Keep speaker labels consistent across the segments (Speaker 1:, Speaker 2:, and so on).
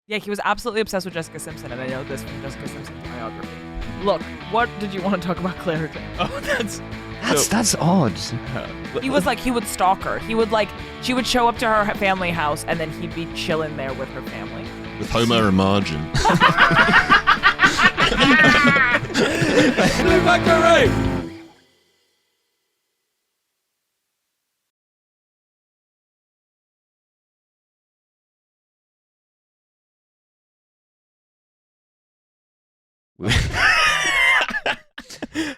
Speaker 1: Yeah, he was absolutely obsessed with Jessica Simpson, and I know this from Jessica Simpson's biography. Look, what did you want to talk about Claire?
Speaker 2: Oh,
Speaker 3: That's odd.
Speaker 1: He was like, he would stalk her. She would show up to her family house, and then he'd be chilling there with her family.
Speaker 4: With Homer and Margin.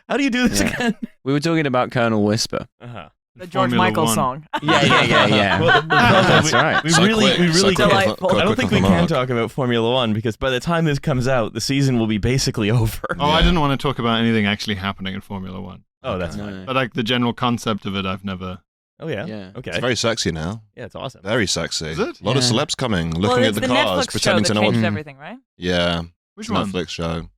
Speaker 2: How do you do this again?
Speaker 3: We were talking about Colonel Whisper.
Speaker 2: Uh-huh.
Speaker 1: The George
Speaker 5: Formula
Speaker 1: Michael
Speaker 5: One.
Speaker 1: song.
Speaker 3: Yeah.
Speaker 2: Well,
Speaker 3: That's right.
Speaker 2: We really can't.
Speaker 1: Delightful.
Speaker 2: I don't think we can talk about Formula One because by the time this comes out, the season will be basically over.
Speaker 5: Oh, I didn't want to talk about anything actually happening in Formula One.
Speaker 2: Oh, that's
Speaker 3: No.
Speaker 2: fine.
Speaker 5: But like the general concept of it, I've never.
Speaker 2: Oh, yeah?
Speaker 3: Yeah.
Speaker 2: Okay.
Speaker 4: It's very sexy now.
Speaker 2: Yeah, it's awesome.
Speaker 4: Very sexy.
Speaker 5: Is it?
Speaker 4: A lot of
Speaker 3: Yeah.
Speaker 4: celebs coming,
Speaker 1: Well,
Speaker 4: looking at
Speaker 1: it's
Speaker 4: the
Speaker 1: the
Speaker 4: cars,
Speaker 1: Netflix show
Speaker 4: pretending
Speaker 1: that
Speaker 4: to know
Speaker 1: changed
Speaker 4: what.
Speaker 1: everything, right?
Speaker 4: Yeah.
Speaker 5: Which
Speaker 4: It's a
Speaker 5: one?
Speaker 4: Netflix show.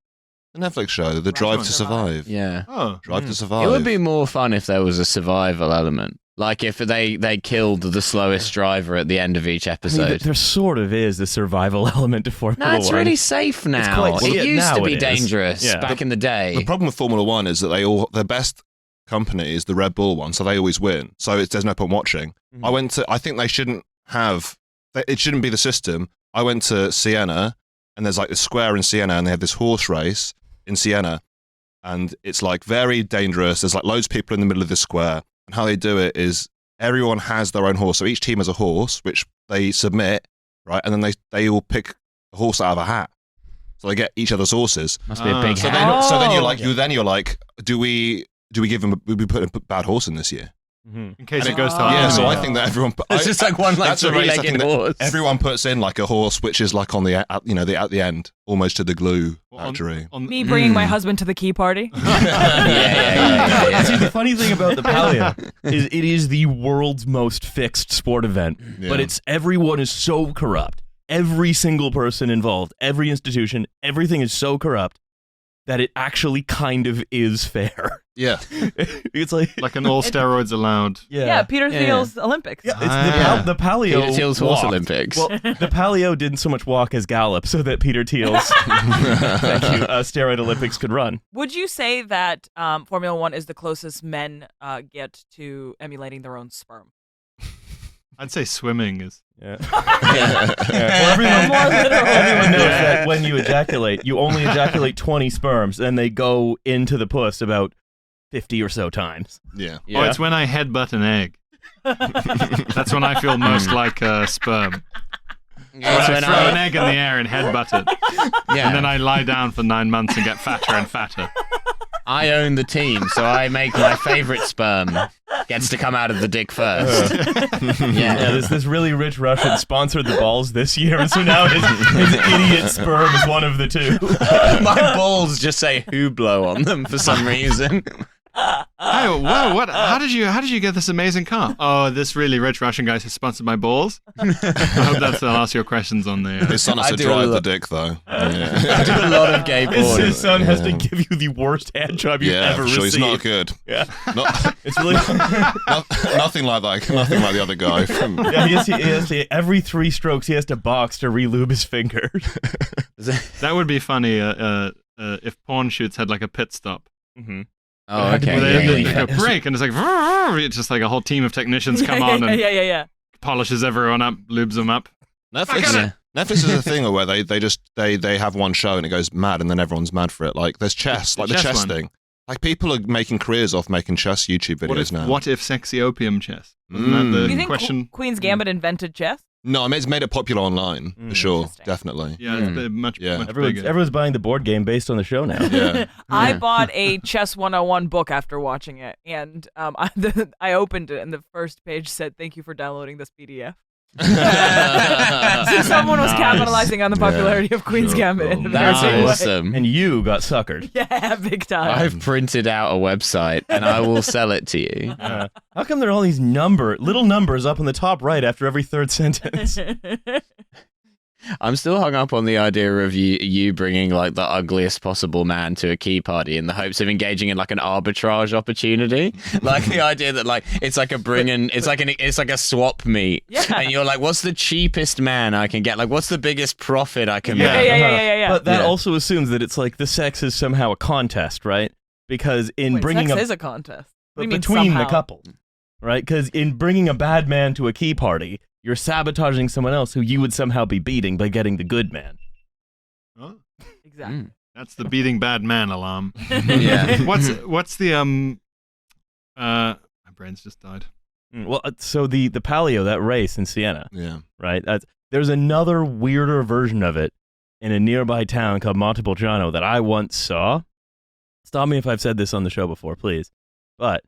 Speaker 4: The Netflix show, The Drive
Speaker 5: one?
Speaker 4: to Survive.
Speaker 3: Yeah.
Speaker 5: Oh.
Speaker 4: Drive to Survive.
Speaker 3: It would be more fun if there was a survival element. Like if they killed the slowest driver at the end of each
Speaker 2: I mean,
Speaker 3: episode.
Speaker 2: there sort of is the survival element to Formula
Speaker 3: No, it's
Speaker 2: One.
Speaker 3: really safe now.
Speaker 2: quite-
Speaker 3: It
Speaker 2: well,
Speaker 3: used
Speaker 2: now
Speaker 3: to be
Speaker 2: it is.
Speaker 3: dangerous
Speaker 2: Yeah.
Speaker 3: back in the day.
Speaker 4: The problem with Formula One is that their best company is the Red Bull one, so they always win. So there's no point watching.
Speaker 2: Mhm.
Speaker 4: I think they shouldn't it shouldn't be the system. I went to Siena, and there's like this square in Siena, and they have this horse race in Siena, and it's like very dangerous. There's like loads of people in the middle of this square, and how they do it is everyone has their own horse. So each team has a horse, which they submit, right, and then they all pick a horse out of a hat. So they get each other's horses.
Speaker 3: Must be a big
Speaker 4: So
Speaker 3: hat.
Speaker 4: then you're
Speaker 1: Oh.
Speaker 4: like, you're like, do we give him? We put a bad horse in this year?
Speaker 2: Mhm.
Speaker 5: In case
Speaker 4: And
Speaker 5: it goes to
Speaker 4: yeah. So
Speaker 5: Army.
Speaker 4: I think that everyone.
Speaker 3: It's just like one like
Speaker 4: that's a race, I think
Speaker 3: three-legged
Speaker 4: that
Speaker 3: horse.
Speaker 4: everyone puts in like a horse, which is like on the at the end, almost to the glue
Speaker 5: Well,
Speaker 4: factory.
Speaker 5: on-
Speaker 1: Me bringing my husband to the key party.
Speaker 3: yeah.
Speaker 2: See, the funny thing about the Palio is it is the world's most fixed sport event,
Speaker 4: Yeah.
Speaker 2: but everyone is so corrupt. Every single person involved, every institution, everything is so corrupt that it actually kind of is fair.
Speaker 4: Yeah,
Speaker 2: It's like
Speaker 5: Like an all steroids allowed.
Speaker 1: Yeah, Peter
Speaker 3: Yeah.
Speaker 1: Thiel's Olympics.
Speaker 2: Yeah, it's
Speaker 5: Yeah.
Speaker 2: the Palio
Speaker 3: Peter Thiel's Horse
Speaker 2: walked.
Speaker 3: Olympics.
Speaker 2: Well, the Palio didn't so much walk as gallop, so that Peter Thiel's steroid Olympics could run.
Speaker 1: Would you say that Formula One is the closest men get to emulating their own sperm?
Speaker 5: I'd say swimming is.
Speaker 2: Yeah.
Speaker 3: Yeah.
Speaker 2: Well, everyone,
Speaker 1: More literal.
Speaker 2: everyone knows that when you ejaculate, you only ejaculate 20 sperms, and they go into the puss about 50 or so times.
Speaker 4: yeah.
Speaker 5: Oh, it's when I headbutt an egg. That's when I feel most like a sperm.
Speaker 3: That's
Speaker 5: I
Speaker 3: when
Speaker 5: throw an egg in the air and headbutt it.
Speaker 3: yeah.
Speaker 5: And then I lie down for 9 months and get fatter and fatter.
Speaker 3: I own the team, so I make my favorite sperm gets to come out of the dick first.
Speaker 2: Yeah, this really rich Russian sponsored the balls this year, and so now his idiot sperm is one of the two.
Speaker 3: My balls just say Hublot on them for some reason.
Speaker 5: Hey, whoa, what? How did you get this amazing car? Oh, this really rich Russian guy has sponsored my balls. I hope that'll answer your questions on the.
Speaker 4: His son has
Speaker 3: I
Speaker 4: to
Speaker 3: do a
Speaker 4: drive the
Speaker 3: lot-
Speaker 4: dick though.
Speaker 3: I
Speaker 4: Yeah,
Speaker 3: do a lot of gay porn.
Speaker 2: His son has to give you the worst hand job you've
Speaker 4: yeah,
Speaker 2: ever
Speaker 4: for sure.
Speaker 2: received.
Speaker 4: He's not good.
Speaker 2: Yeah,
Speaker 4: Not,
Speaker 2: it's really.
Speaker 4: nothing like that. Nothing like the other guy. From,
Speaker 2: Yeah, he has to, every 3 strokes he has to box to relube his fingers.
Speaker 5: That would be funny if porn shoots had like a pit stop.
Speaker 2: Mm-hmm.
Speaker 3: Oh,
Speaker 2: Had to
Speaker 3: okay.
Speaker 2: be-
Speaker 5: Where they
Speaker 3: yeah,
Speaker 5: go
Speaker 3: yeah.
Speaker 5: break and it's like it's just like a whole team of technicians come on and
Speaker 1: yeah.
Speaker 5: polishes everyone up, lubes them up.
Speaker 4: Netflix,
Speaker 3: Yeah.
Speaker 4: Netflix is a thing where they have one show and it goes mad and then everyone's mad for it. Like there's chess, like the
Speaker 5: chess
Speaker 4: chess
Speaker 5: one.
Speaker 4: thing. Like people are making careers off making chess YouTube videos now.
Speaker 5: What if sexy opium chess? Isn't
Speaker 4: Mm.
Speaker 5: that
Speaker 1: You
Speaker 5: the
Speaker 1: think
Speaker 5: question?
Speaker 1: Queen's Gambit invented chess?
Speaker 4: No, I mean it's made it popular online for sure,
Speaker 1: Interesting.
Speaker 4: definitely.
Speaker 5: Yeah, it's much
Speaker 4: Yeah.
Speaker 5: bigger.
Speaker 2: Everyone's buying the board game based on the show now.
Speaker 4: Yeah,
Speaker 1: I
Speaker 3: Yeah.
Speaker 1: bought a Chess 101 book after watching it, and I opened it, and the first page said, "Thank you for downloading this PDF." So someone was
Speaker 2: Nice.
Speaker 1: capitalizing on the popularity of Queen's
Speaker 4: Sure,
Speaker 1: Gambit in
Speaker 4: cool.
Speaker 1: a very
Speaker 3: That's
Speaker 1: big way.
Speaker 3: awesome.
Speaker 2: And you got suckered.
Speaker 1: Yeah, big time.
Speaker 3: I've printed out a website and I will sell it to you.
Speaker 2: How come there are all these little numbers up in the top right after every third sentence?
Speaker 3: I'm still hung up on the idea of you bringing like the ugliest possible man to a key party in the hopes of engaging in like an arbitrage opportunity. Like the idea that like it's like a swap meet, and you're like, what's the cheapest man I can get? Like, what's the biggest profit I can make?
Speaker 1: Yeah.
Speaker 2: But that also assumes that it's like the sex is somehow a contest, right? Because in bringing
Speaker 1: sex is a contest. What do you mean
Speaker 2: between
Speaker 1: somehow?
Speaker 2: the couple, right? Because in bringing a bad man to a key party, you're sabotaging someone else who you would somehow be beating by getting the good man.
Speaker 5: Oh,
Speaker 1: Exactly.
Speaker 5: that's the beating bad man alarm.
Speaker 3: Yeah.
Speaker 5: What's the my brain's just died.
Speaker 2: Well, so the Palio, that race in Siena,
Speaker 4: Yeah.
Speaker 2: right? There's another weirder version of it in a nearby town called Montepulciano that I once saw. Stop me if I've said this on the show before, please. But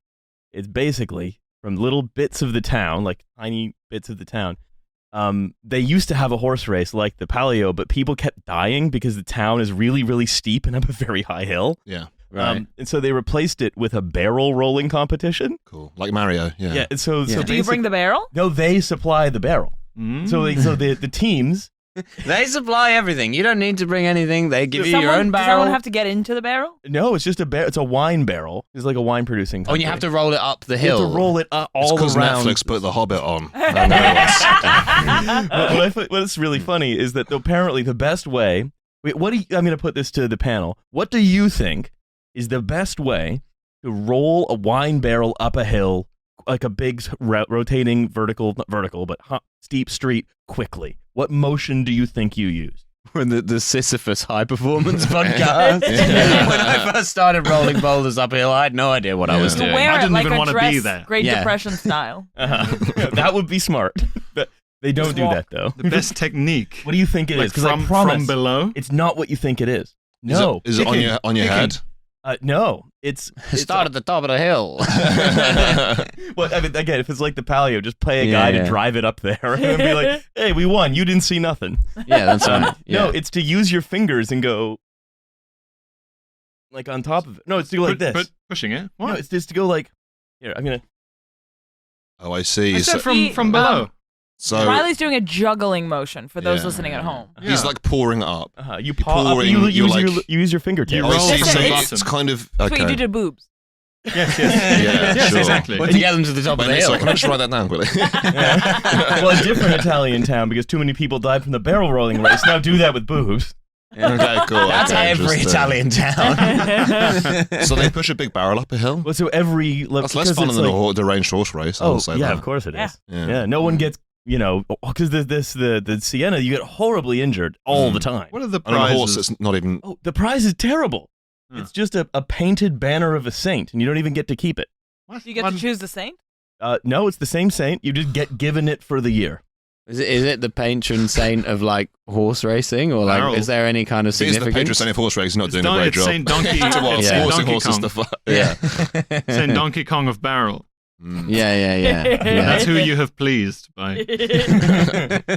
Speaker 2: it's basically from little bits of the town, like tiny bits of the town. They used to have a horse race like the Palio, but people kept dying because the town is really, really steep and up a very high hill.
Speaker 4: Yeah.
Speaker 3: Right.
Speaker 2: And so they replaced it with a barrel rolling competition.
Speaker 4: Cool. Like Mario. Yeah.
Speaker 2: Yeah. And so
Speaker 1: Do you bring the barrel?
Speaker 2: No, they supply the barrel. So the teams.
Speaker 3: They supply everything. You don't need to bring anything. They give you your own
Speaker 1: Does
Speaker 3: barrel.
Speaker 1: someone have to get into the barrel?
Speaker 2: No, it's just it's a wine barrel. It's like a wine producing
Speaker 3: Oh,
Speaker 2: company.
Speaker 3: and you have to roll it up the
Speaker 2: You
Speaker 3: hill.
Speaker 2: have to roll it all
Speaker 4: Because
Speaker 2: around.
Speaker 4: Netflix put The Hobbit on. I know
Speaker 2: What's really funny is that apparently the best way. I'm going to put this to the panel. What do you think is the best way to roll a wine barrel up a hill, like a big rotating not vertical, but steep street quickly? What motion do you think you use?
Speaker 3: When the Sisyphus High Performance podcast. When I first started rolling boulders uphill, I had no idea what I was
Speaker 1: To
Speaker 3: doing.
Speaker 1: wear
Speaker 5: I
Speaker 1: it
Speaker 5: didn't
Speaker 1: like
Speaker 5: even
Speaker 1: a
Speaker 5: wanna
Speaker 1: dress,
Speaker 5: be there.
Speaker 1: Great
Speaker 3: Yeah.
Speaker 1: Depression style.
Speaker 2: That would be smart. But they don't do that though.
Speaker 5: The best technique.
Speaker 2: What do you think it is?
Speaker 5: Like
Speaker 2: Because I
Speaker 5: from
Speaker 2: promise
Speaker 5: below.
Speaker 2: it's not what you think it is. No,
Speaker 4: Is it on your head?
Speaker 2: No, it's
Speaker 3: Start at the top of the hill.
Speaker 2: Well, I mean, again, if it's like the Palio, just pay a guy to drive it up there and be like, "Hey, we won. You didn't see nothing."
Speaker 3: Yeah, that's right. Yeah.
Speaker 2: No, it's to use your fingers and go like on top of it. No, it's to go like this.
Speaker 5: But pushing it. What?
Speaker 2: No, it's just to go like here. I'm gonna.
Speaker 4: Oh, I see.
Speaker 5: I said
Speaker 4: So,
Speaker 5: from below.
Speaker 1: Riley's doing a juggling motion for those
Speaker 4: Yeah.
Speaker 1: listening at home.
Speaker 4: he's like pouring up.
Speaker 2: You paw up.
Speaker 4: pouring,
Speaker 2: You
Speaker 4: you're
Speaker 2: use
Speaker 4: like-
Speaker 2: you use your fingertips.
Speaker 5: You
Speaker 4: I
Speaker 5: roll
Speaker 4: see.
Speaker 5: from
Speaker 4: So
Speaker 5: the
Speaker 4: it's
Speaker 5: bottom.
Speaker 4: kind of
Speaker 1: That's what you
Speaker 4: okay.
Speaker 1: do to boobs.
Speaker 5: Yes.
Speaker 4: Yeah,
Speaker 5: Yes,
Speaker 4: sure.
Speaker 5: exactly.
Speaker 3: Well, to get them to the top
Speaker 4: Wait,
Speaker 3: of the hill.
Speaker 4: sorry, can I just write that down quickly?
Speaker 2: Well, a different Italian town because too many people died from the barrel rolling race. Now do that with boobs.
Speaker 4: Okay, cool.
Speaker 3: That's
Speaker 4: okay,
Speaker 3: every Italian town.
Speaker 4: So they push a big barrel up a hill?
Speaker 2: Well, so every
Speaker 4: That's less fun than the deranged horse race. I will say
Speaker 2: yeah,
Speaker 4: that.
Speaker 2: of course it is.
Speaker 1: Yeah.
Speaker 2: Yeah, no one gets because the Siena you get horribly injured all the time.
Speaker 5: What are the
Speaker 4: And on a horse,
Speaker 5: prizes?
Speaker 4: it's not even.
Speaker 2: Oh, the prize is terrible.
Speaker 5: Huh.
Speaker 2: It's just a painted banner of a saint, and you don't even get to keep it.
Speaker 5: What?
Speaker 1: Do you get
Speaker 5: What?
Speaker 1: to choose the saint?
Speaker 2: No, it's the same saint. You just get given it for the year.
Speaker 3: Is it the patron saint of like horse racing, or like
Speaker 5: Barrel.
Speaker 3: is there any kind of
Speaker 4: He's the patron
Speaker 3: significance?
Speaker 4: saint of horse racing, not
Speaker 5: It's
Speaker 4: doing a great
Speaker 5: it's
Speaker 4: job.
Speaker 5: Saint Donkey.
Speaker 4: Towards
Speaker 3: Yeah.
Speaker 4: forcing
Speaker 5: Donkey
Speaker 4: horses
Speaker 5: Kong.
Speaker 4: to fight.
Speaker 3: Yeah.
Speaker 5: Saint Donkey Kong of Barrel.
Speaker 4: Mm.
Speaker 3: Yeah.
Speaker 5: That's who you have pleased by.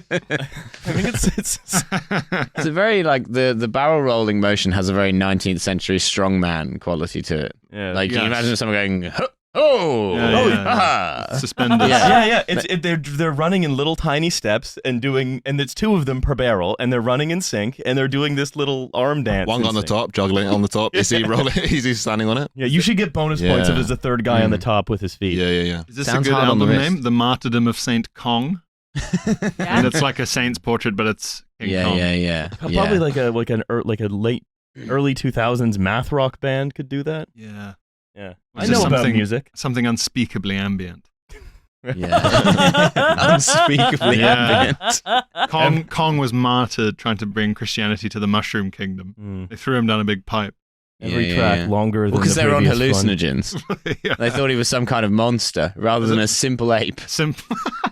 Speaker 2: I think it's
Speaker 3: It's a very like the barrel rolling motion has a very 19th century strongman quality to it.
Speaker 2: yeah.
Speaker 3: Like, can you
Speaker 5: Yes.
Speaker 3: imagine someone going, oh,
Speaker 5: Yeah.
Speaker 3: ah.
Speaker 5: Suspended.
Speaker 3: Yeah.
Speaker 2: They're running in little tiny steps and it's two of them per barrel, and they're running in sync, and they're doing this little arm dance.
Speaker 4: One
Speaker 2: in
Speaker 4: on the
Speaker 2: sync.
Speaker 4: top, juggling it on the top. Is he rolling? Is he standing on it?
Speaker 2: Yeah, you should get bonus points if
Speaker 4: Yeah.
Speaker 2: there's a third guy on the top with his feet.
Speaker 4: Yeah.
Speaker 5: Is this
Speaker 3: Sounds
Speaker 5: a good
Speaker 3: hard on the
Speaker 5: album
Speaker 3: wrist.
Speaker 5: name? The Martyrdom of Saint Kong. And it's like a saint's portrait, but it's King Kong.
Speaker 3: Yeah.
Speaker 2: Probably like a late early 2000s math rock band could do that.
Speaker 5: Yeah.
Speaker 2: Yeah,
Speaker 5: Was
Speaker 2: I
Speaker 5: it
Speaker 2: know about
Speaker 5: something-
Speaker 2: music.
Speaker 5: Something unspeakably ambient.
Speaker 3: Yeah. Unspeakably
Speaker 5: Yeah.
Speaker 3: ambient.
Speaker 5: Kong was martyred trying to bring Christianity to the Mushroom Kingdom.
Speaker 2: Mm.
Speaker 5: They threw him down a big pipe.
Speaker 2: Every track longer than
Speaker 3: because
Speaker 2: the
Speaker 3: they were on
Speaker 2: previous one.
Speaker 3: hallucinogens.
Speaker 5: Yeah.
Speaker 3: They thought he was some kind of monster rather than a simple ape.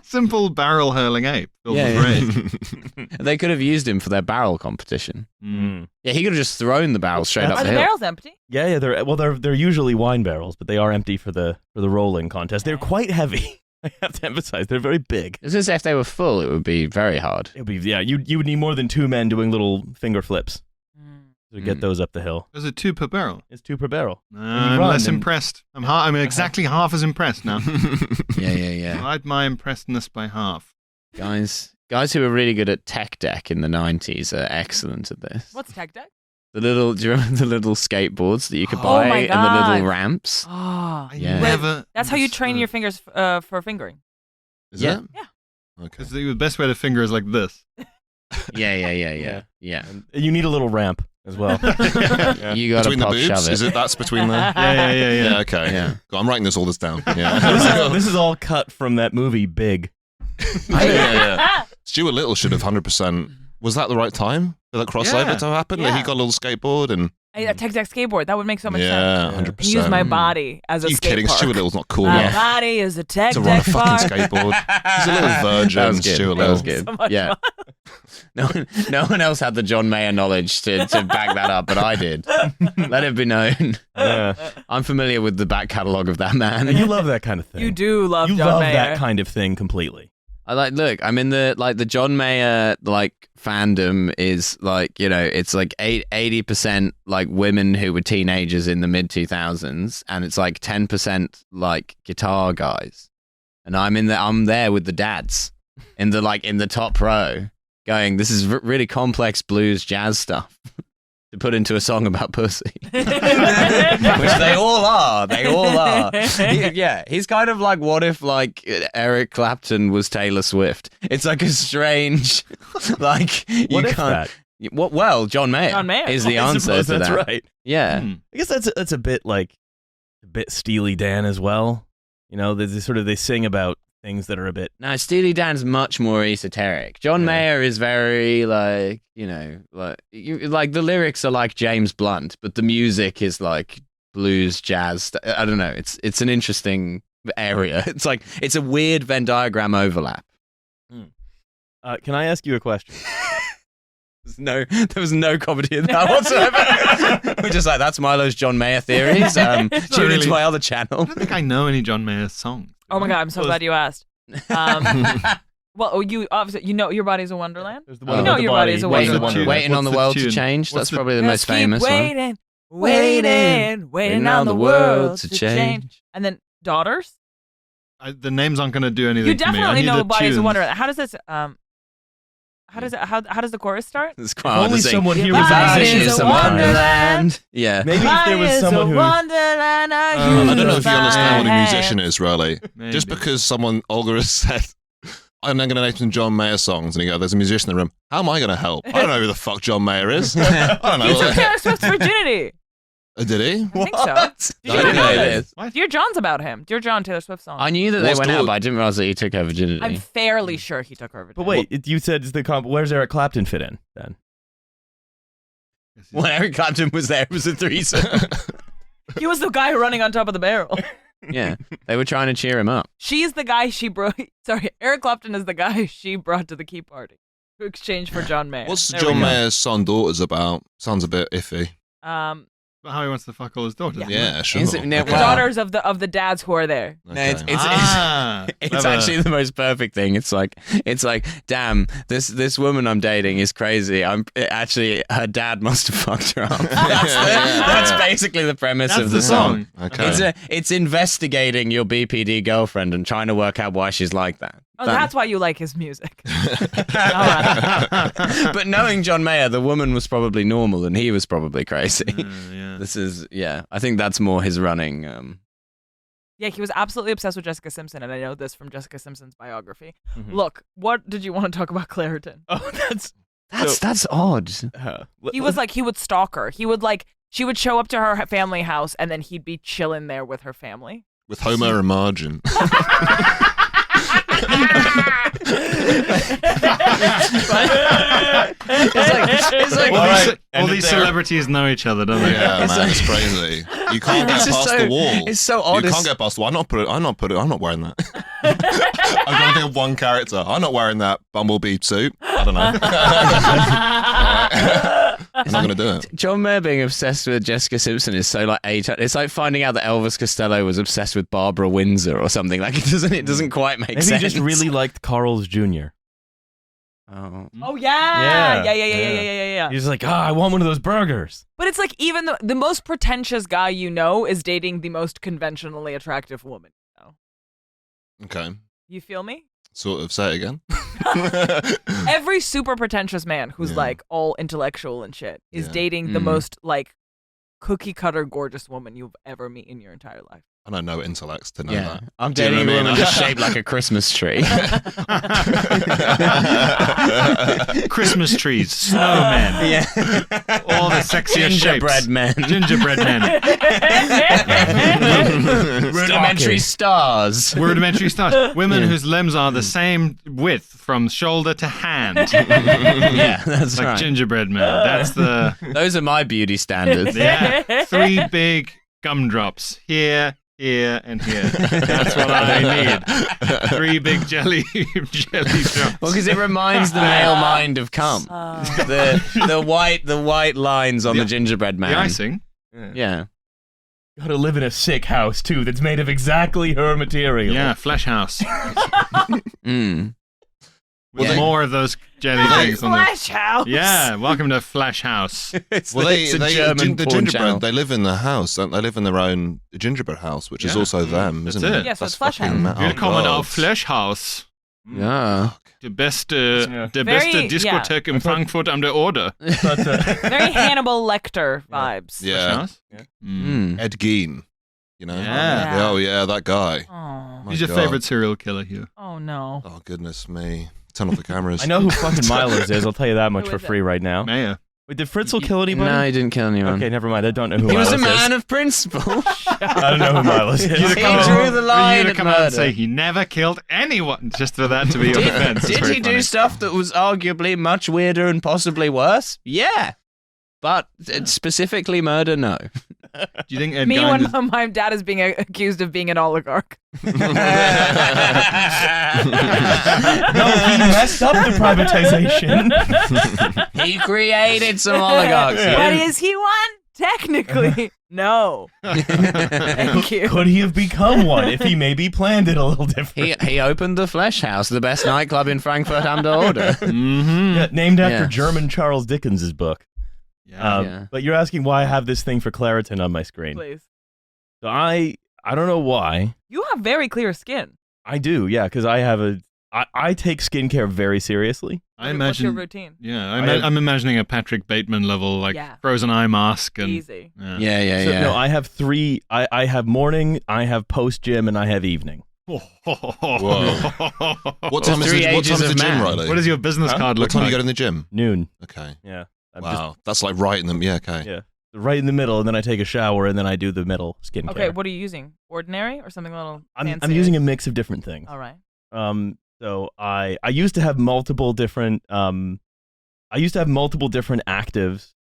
Speaker 5: Simple barrel hurling ape filled
Speaker 3: Yeah,
Speaker 5: with rage.
Speaker 3: They could have used him for their barrel competition.
Speaker 5: Mm.
Speaker 3: Yeah, he could have just thrown the barrel straight
Speaker 2: That's-
Speaker 3: up
Speaker 1: Are
Speaker 3: the
Speaker 1: the
Speaker 3: hill.
Speaker 1: barrels empty?
Speaker 2: Yeah, they're usually wine barrels, but they are empty for the rolling contest. They're quite heavy. I have to emphasize, they're very big.
Speaker 3: I was gonna say if they were full, it would be very hard.
Speaker 2: It'd be you would need more than two men doing little finger flips to get
Speaker 3: Mm.
Speaker 2: those up the hill.
Speaker 5: Was it 2 per barrel?
Speaker 2: It's 2 per barrel.
Speaker 5: I'm
Speaker 2: run
Speaker 5: less
Speaker 2: and-
Speaker 5: impressed. I'm exactly half as impressed now.
Speaker 3: Yeah.
Speaker 5: Divide my impressedness by half.
Speaker 3: Guys, guys who were really good at tech deck in the 90s are excellent at this.
Speaker 1: What's tech deck?
Speaker 3: Do you remember the little skateboards that you could
Speaker 1: Oh
Speaker 3: buy
Speaker 1: my
Speaker 3: and the little
Speaker 1: God.
Speaker 3: ramps?
Speaker 1: Oh,
Speaker 5: I
Speaker 3: Yeah.
Speaker 5: never.
Speaker 1: that's how you train your fingers for fingering.
Speaker 4: Is
Speaker 3: Yeah.
Speaker 4: it?
Speaker 1: Yeah.
Speaker 4: Okay.
Speaker 5: Because the best way to finger is like this.
Speaker 3: Yeah.
Speaker 2: And you need a little ramp as well. Yeah.
Speaker 3: You got to
Speaker 4: Between the
Speaker 3: pop
Speaker 4: boobs?
Speaker 3: shove
Speaker 4: Is
Speaker 3: it.
Speaker 4: it that's between the?
Speaker 5: Yeah.
Speaker 4: Yeah. Okay.
Speaker 3: Yeah.
Speaker 4: Cool, I'm writing all this down.
Speaker 2: this,
Speaker 4: Yeah.
Speaker 2: is, this is all cut from that movie Big.
Speaker 4: yeah. Stuart Little should have 100%. Was that the right time for that crossover
Speaker 5: Yeah.
Speaker 4: to happen? That
Speaker 1: Yeah.
Speaker 4: he got a little skateboard and
Speaker 1: A tech deck skateboard. That would make so much sense.
Speaker 4: yeah, 100%.
Speaker 1: Use my body as a
Speaker 4: Are you
Speaker 1: skate
Speaker 4: kidding?
Speaker 1: park.
Speaker 4: Stuart Little's not cool
Speaker 1: My
Speaker 4: enough
Speaker 1: body is a tech
Speaker 4: to run a
Speaker 1: deck
Speaker 4: fucking
Speaker 1: park.
Speaker 4: skateboard. He's a little virgin.
Speaker 3: That was good.
Speaker 4: Stuart
Speaker 3: That was
Speaker 4: Little.
Speaker 3: good.
Speaker 1: So much
Speaker 3: Yeah. No one else had the John Mayer knowledge to back that up, but I did. Let it be known.
Speaker 2: Yeah.
Speaker 3: I'm familiar with the back catalogue of that man.
Speaker 2: And you love that kind of thing.
Speaker 1: You do love
Speaker 2: You
Speaker 1: John
Speaker 2: love
Speaker 1: Mayer.
Speaker 2: that kind of thing completely.
Speaker 3: Look, I'm in the John Mayer fandom is it's 80% like women who were teenagers in the mid 2000s, and it's like 10% like guitar guys, and I'm there with the dads in the top row, going, this is really complex blues jazz stuff to put into a song about pussy, which they all are. They all are. He's kind of like, what if like Eric Clapton was Taylor Swift? It's like a strange, like
Speaker 2: What
Speaker 3: you
Speaker 2: if
Speaker 3: can't.
Speaker 2: that?
Speaker 3: Well, John Mayer.
Speaker 1: John Mayer.
Speaker 3: is the
Speaker 2: I
Speaker 3: answer
Speaker 2: suppose
Speaker 3: to
Speaker 2: that's
Speaker 3: that.
Speaker 2: right.
Speaker 3: Yeah.
Speaker 2: I guess that's a bit like a bit Steely Dan as well. You know, they sing about things that are a bit.
Speaker 3: No, Steely Dan's much more esoteric. John
Speaker 2: Yeah.
Speaker 3: Mayer is very like the lyrics are like James Blunt, but the music is like blues, jazz. I don't know. It's an interesting area. It's a weird Venn diagram overlap.
Speaker 2: Can I ask you a question?
Speaker 3: There was no comedy in that whatsoever. We're just like, that's Milo's John Mayer theories. Tune into
Speaker 5: really-
Speaker 3: my other
Speaker 5: I
Speaker 3: channel.
Speaker 5: don't think I know any John Mayer songs.
Speaker 1: Oh my god, I'm so glad you asked. Well, you obviously Your Body's a Wonderland.
Speaker 2: There's the
Speaker 3: Oh.
Speaker 2: one
Speaker 3: You
Speaker 2: about
Speaker 1: know
Speaker 2: the
Speaker 1: Your
Speaker 2: body.
Speaker 1: Body's a
Speaker 2: Waiting
Speaker 1: Wonderland.
Speaker 2: on the
Speaker 3: Waiting on the
Speaker 5: What's the
Speaker 3: world to
Speaker 5: tune?
Speaker 3: change.
Speaker 5: What's
Speaker 3: That's
Speaker 5: the-
Speaker 3: probably the most
Speaker 1: Just keep
Speaker 3: famous one.
Speaker 1: waiting on the world to change. And then Daughters.
Speaker 5: The names aren't going to do anything
Speaker 1: You
Speaker 5: to me. I
Speaker 1: definitely
Speaker 5: need
Speaker 1: know
Speaker 5: the
Speaker 1: Body's a
Speaker 5: tunes.
Speaker 1: Wonderland. How does this how does the chorus start?
Speaker 3: It's
Speaker 2: If
Speaker 3: quite hard
Speaker 2: only
Speaker 3: to sing.
Speaker 2: someone here
Speaker 1: Your
Speaker 2: was a
Speaker 1: body
Speaker 2: musician.
Speaker 1: is a
Speaker 2: or something.
Speaker 1: wonderland.
Speaker 3: Yeah.
Speaker 2: Maybe if there was someone who.
Speaker 1: Wonderland,
Speaker 4: I don't know if you understand what a musician is, really.
Speaker 5: Maybe.
Speaker 4: Just because Olga has said, I'm then going to name some John Mayer songs, and you go, there's a musician in the room. How am I going to help? I don't know who the fuck John Mayer is. I don't
Speaker 1: He took
Speaker 4: know.
Speaker 1: Taylor Swift's virginity.
Speaker 4: Did he?
Speaker 1: I think so.
Speaker 3: What?
Speaker 1: Did
Speaker 3: I
Speaker 1: you
Speaker 3: didn't
Speaker 1: know
Speaker 3: know
Speaker 1: this?
Speaker 3: this.
Speaker 1: Dear John's about him. Dear John, Taylor Swift song.
Speaker 3: I knew that they
Speaker 4: What's
Speaker 3: went
Speaker 4: the-
Speaker 3: out, but I didn't realize that he took her virginity.
Speaker 1: I'm fairly sure he took her virginity.
Speaker 2: But wait, you said it's the where's Eric Clapton fit in then?
Speaker 3: When Eric Clapton was there, it was a threesome.
Speaker 1: He was the guy running on top of the barrel.
Speaker 3: Yeah, they were trying to cheer him up.
Speaker 1: She's the guy she brought. Sorry, Eric Clapton is the guy she brought to the Key Party to exchange for John Mayer.
Speaker 4: What's
Speaker 1: There we
Speaker 4: John
Speaker 1: go.
Speaker 4: Mayer's son daughters about? Sounds a bit iffy.
Speaker 5: But how he wants to fuck all his daughters.
Speaker 4: Yeah, sure.
Speaker 3: Is it- no,
Speaker 4: Okay.
Speaker 3: wow.
Speaker 1: daughters of the dads who are there.
Speaker 3: No, it's
Speaker 5: It's clever.
Speaker 3: actually the most perfect thing. It's like, damn, this woman I'm dating is crazy. Actually, her dad must have fucked her up. That's basically the premise
Speaker 5: That's
Speaker 3: of
Speaker 5: the
Speaker 3: the song.
Speaker 4: Okay.
Speaker 3: It's investigating your BPD girlfriend and trying to work out why she's like that.
Speaker 1: Oh, that's why you like his music. All right.
Speaker 3: But knowing John Mayer, the woman was probably normal and he was probably crazy.
Speaker 5: Yeah.
Speaker 3: This is, I think that's more his running.
Speaker 1: Yeah, he was absolutely obsessed with Jessica Simpson, and I know this from Jessica Simpson's biography.
Speaker 2: Mhm.
Speaker 1: Look, what did you want to talk about Claritin?
Speaker 2: Oh,
Speaker 3: That's odd.
Speaker 1: He was like, he would stalk her. He would she would show up to her family house, and then he'd be chilling there with her family.
Speaker 4: With Homer and Margin.
Speaker 3: It's like
Speaker 5: All,
Speaker 2: right,
Speaker 5: these,
Speaker 2: end
Speaker 5: all
Speaker 2: it
Speaker 5: these
Speaker 2: there.
Speaker 5: celebrities know each other, don't they?
Speaker 4: Yeah,
Speaker 3: It's
Speaker 4: man,
Speaker 3: like-
Speaker 4: it's crazy. You can't get
Speaker 3: It's just
Speaker 4: past
Speaker 3: so-
Speaker 4: the wall.
Speaker 3: it's so odd.
Speaker 4: You
Speaker 3: It's-
Speaker 4: can't get past the wall. I'm not wearing that. I'm trying to think of one character. I'm not wearing that Bumblebee suit. I don't know. I'm not going to do it.
Speaker 3: John Mayer being obsessed with Jessica Simpson is so like it's like finding out that Elvis Costello was obsessed with Barbara Windsor or something. Like it doesn't quite make
Speaker 2: Maybe he
Speaker 3: sense.
Speaker 2: just really liked Carl's Jr.
Speaker 3: Oh.
Speaker 1: Oh yeah,
Speaker 2: Yeah.
Speaker 1: yeah.
Speaker 2: He's like, I want one of those burgers.
Speaker 1: But it's like even the most pretentious guy you know is dating the most conventionally attractive woman. You know?
Speaker 4: Okay.
Speaker 1: You feel me?
Speaker 4: Sort of. Say it again.
Speaker 1: Every super pretentious man who's
Speaker 4: Yeah.
Speaker 1: like all intellectual and shit is
Speaker 4: Yeah.
Speaker 1: dating the
Speaker 3: Mm.
Speaker 1: most like cookie cutter gorgeous woman you've ever met in your entire life.
Speaker 4: I don't know intellects to know
Speaker 3: Yeah,
Speaker 4: that.
Speaker 3: I'm
Speaker 4: Do you know
Speaker 3: dating a
Speaker 4: what I
Speaker 3: woman
Speaker 4: mean?
Speaker 3: just shaped like a Christmas tree.
Speaker 5: Christmas trees, snowmen,
Speaker 3: yeah,
Speaker 5: all the sexiest
Speaker 3: gingerbread
Speaker 5: shapes.
Speaker 3: men,
Speaker 5: Gingerbread men.
Speaker 3: rudimentary stars.
Speaker 5: Rudimentary stars. Women
Speaker 3: Yeah.
Speaker 5: whose limbs are the same width from shoulder to hand.
Speaker 3: Yeah, that's
Speaker 5: Like
Speaker 3: right.
Speaker 5: gingerbread men. That's the
Speaker 3: Those are my beauty standards.
Speaker 5: yeah. 3 big gumdrops here, here, and here. That's what I need. 3 big jelly drops.
Speaker 3: Well, because it reminds the male mind of cum.
Speaker 1: Uh,
Speaker 3: The white lines on the gingerbread man.
Speaker 5: The icing.
Speaker 3: Yeah.
Speaker 2: Gotta live in a sick house too. That's made of exactly her material.
Speaker 5: Yeah, flesh house.
Speaker 3: Mm.
Speaker 5: With
Speaker 3: Yeah.
Speaker 5: more of those jelly things on the.
Speaker 1: Flash House.
Speaker 5: Yeah, welcome to Flash House.
Speaker 4: Well,
Speaker 3: It's a German
Speaker 4: the
Speaker 3: porn
Speaker 4: gingerbread,
Speaker 3: channel.
Speaker 4: they live in the house. Don't they live in their own gingerbread house, which is
Speaker 5: Yeah.
Speaker 4: also them,
Speaker 5: That's
Speaker 4: isn't
Speaker 5: it.
Speaker 4: it?
Speaker 1: Yeah, so
Speaker 4: That's
Speaker 1: it's Flash
Speaker 4: fucking
Speaker 1: House.
Speaker 4: metal
Speaker 5: Willkommen
Speaker 4: world.
Speaker 5: auf Flash House.
Speaker 3: Yeah.
Speaker 5: Der beste
Speaker 1: Very-
Speaker 5: Diskothek in Frankfurt am der Oder.
Speaker 2: But,
Speaker 1: Very Hannibal Lecter vibes.
Speaker 5: Flash
Speaker 4: Yeah,
Speaker 5: House?
Speaker 3: Mm.
Speaker 4: Ed Gein. You know?
Speaker 5: Yeah.
Speaker 4: Oh yeah, that guy.
Speaker 1: Oh.
Speaker 4: My
Speaker 5: Who's your
Speaker 4: God.
Speaker 5: favorite serial killer, Hugh?
Speaker 1: Oh no.
Speaker 4: Oh goodness me! Turn off the cameras.
Speaker 2: I know who fucking Milers is. I'll tell you that much
Speaker 1: Who
Speaker 2: for
Speaker 1: is it?
Speaker 2: free right now.
Speaker 5: Mayor.
Speaker 2: Wait, did Fritzl kill anybody?
Speaker 3: No, he didn't kill anyone.
Speaker 2: Okay, never mind. I don't know who
Speaker 3: He was
Speaker 2: Milers
Speaker 3: a man
Speaker 2: is.
Speaker 3: of principle.
Speaker 2: I don't know who Milers
Speaker 5: You
Speaker 2: is.
Speaker 5: to come
Speaker 3: drew
Speaker 5: out-
Speaker 3: the line
Speaker 5: you to
Speaker 3: at
Speaker 5: come out and
Speaker 3: murder.
Speaker 5: say he never killed anyone, just for that to be your defense. It's
Speaker 3: Did
Speaker 5: very
Speaker 3: he
Speaker 5: funny.
Speaker 3: do stuff that was arguably much weirder and possibly worse? Yeah. But specifically murder, no.
Speaker 5: Do you think Ed
Speaker 1: Me
Speaker 5: Gein
Speaker 1: when
Speaker 5: is-
Speaker 1: my dad is being accused of being an oligarch.
Speaker 2: No, he messed up the privatization.
Speaker 3: He created some oligarchs.
Speaker 1: But is he one? Technically, no. Thank you.
Speaker 2: Could he have become one if he maybe planned it a little different?
Speaker 3: He opened the Flesh House, the best nightclub in Frankfurt am der Oder.
Speaker 5: Mhm.
Speaker 2: Yeah, named after
Speaker 3: Yeah.
Speaker 2: German Charles Dickens' book.
Speaker 5: Yeah.
Speaker 3: Yeah.
Speaker 2: But you're asking why I have this thing for Claritin on my screen.
Speaker 1: Please.
Speaker 2: So I don't know why.
Speaker 1: You have very clear skin.
Speaker 2: I do, yeah, because I take skincare very seriously.
Speaker 5: I
Speaker 1: What's your
Speaker 5: imagine.
Speaker 1: routine?
Speaker 5: Yeah,
Speaker 2: I have-
Speaker 5: I'm imagining a Patrick Bateman level, like
Speaker 1: Yeah.
Speaker 5: frozen eye mask and.
Speaker 1: Easy.
Speaker 5: Yeah.
Speaker 3: Yeah.
Speaker 2: So, no, I have 3. I have morning, I have post gym, and I have evening.
Speaker 4: What time is
Speaker 3: Three
Speaker 4: the
Speaker 3: ages of
Speaker 4: gym,
Speaker 3: man.
Speaker 4: Riley?
Speaker 5: What does your business card
Speaker 4: What
Speaker 5: look
Speaker 4: time
Speaker 5: like?
Speaker 4: you go in the gym?
Speaker 2: Noon.
Speaker 4: Okay.
Speaker 2: Yeah. I'm
Speaker 4: Wow, that's like right in the okay.
Speaker 2: Yeah. right in the middle, and then I take a shower, and then I do the middle skincare.
Speaker 1: Okay, what are you using? Ordinary or something a little fancy?
Speaker 2: I'm using a mix of different things.
Speaker 1: All right.
Speaker 2: So I used to have multiple different actives,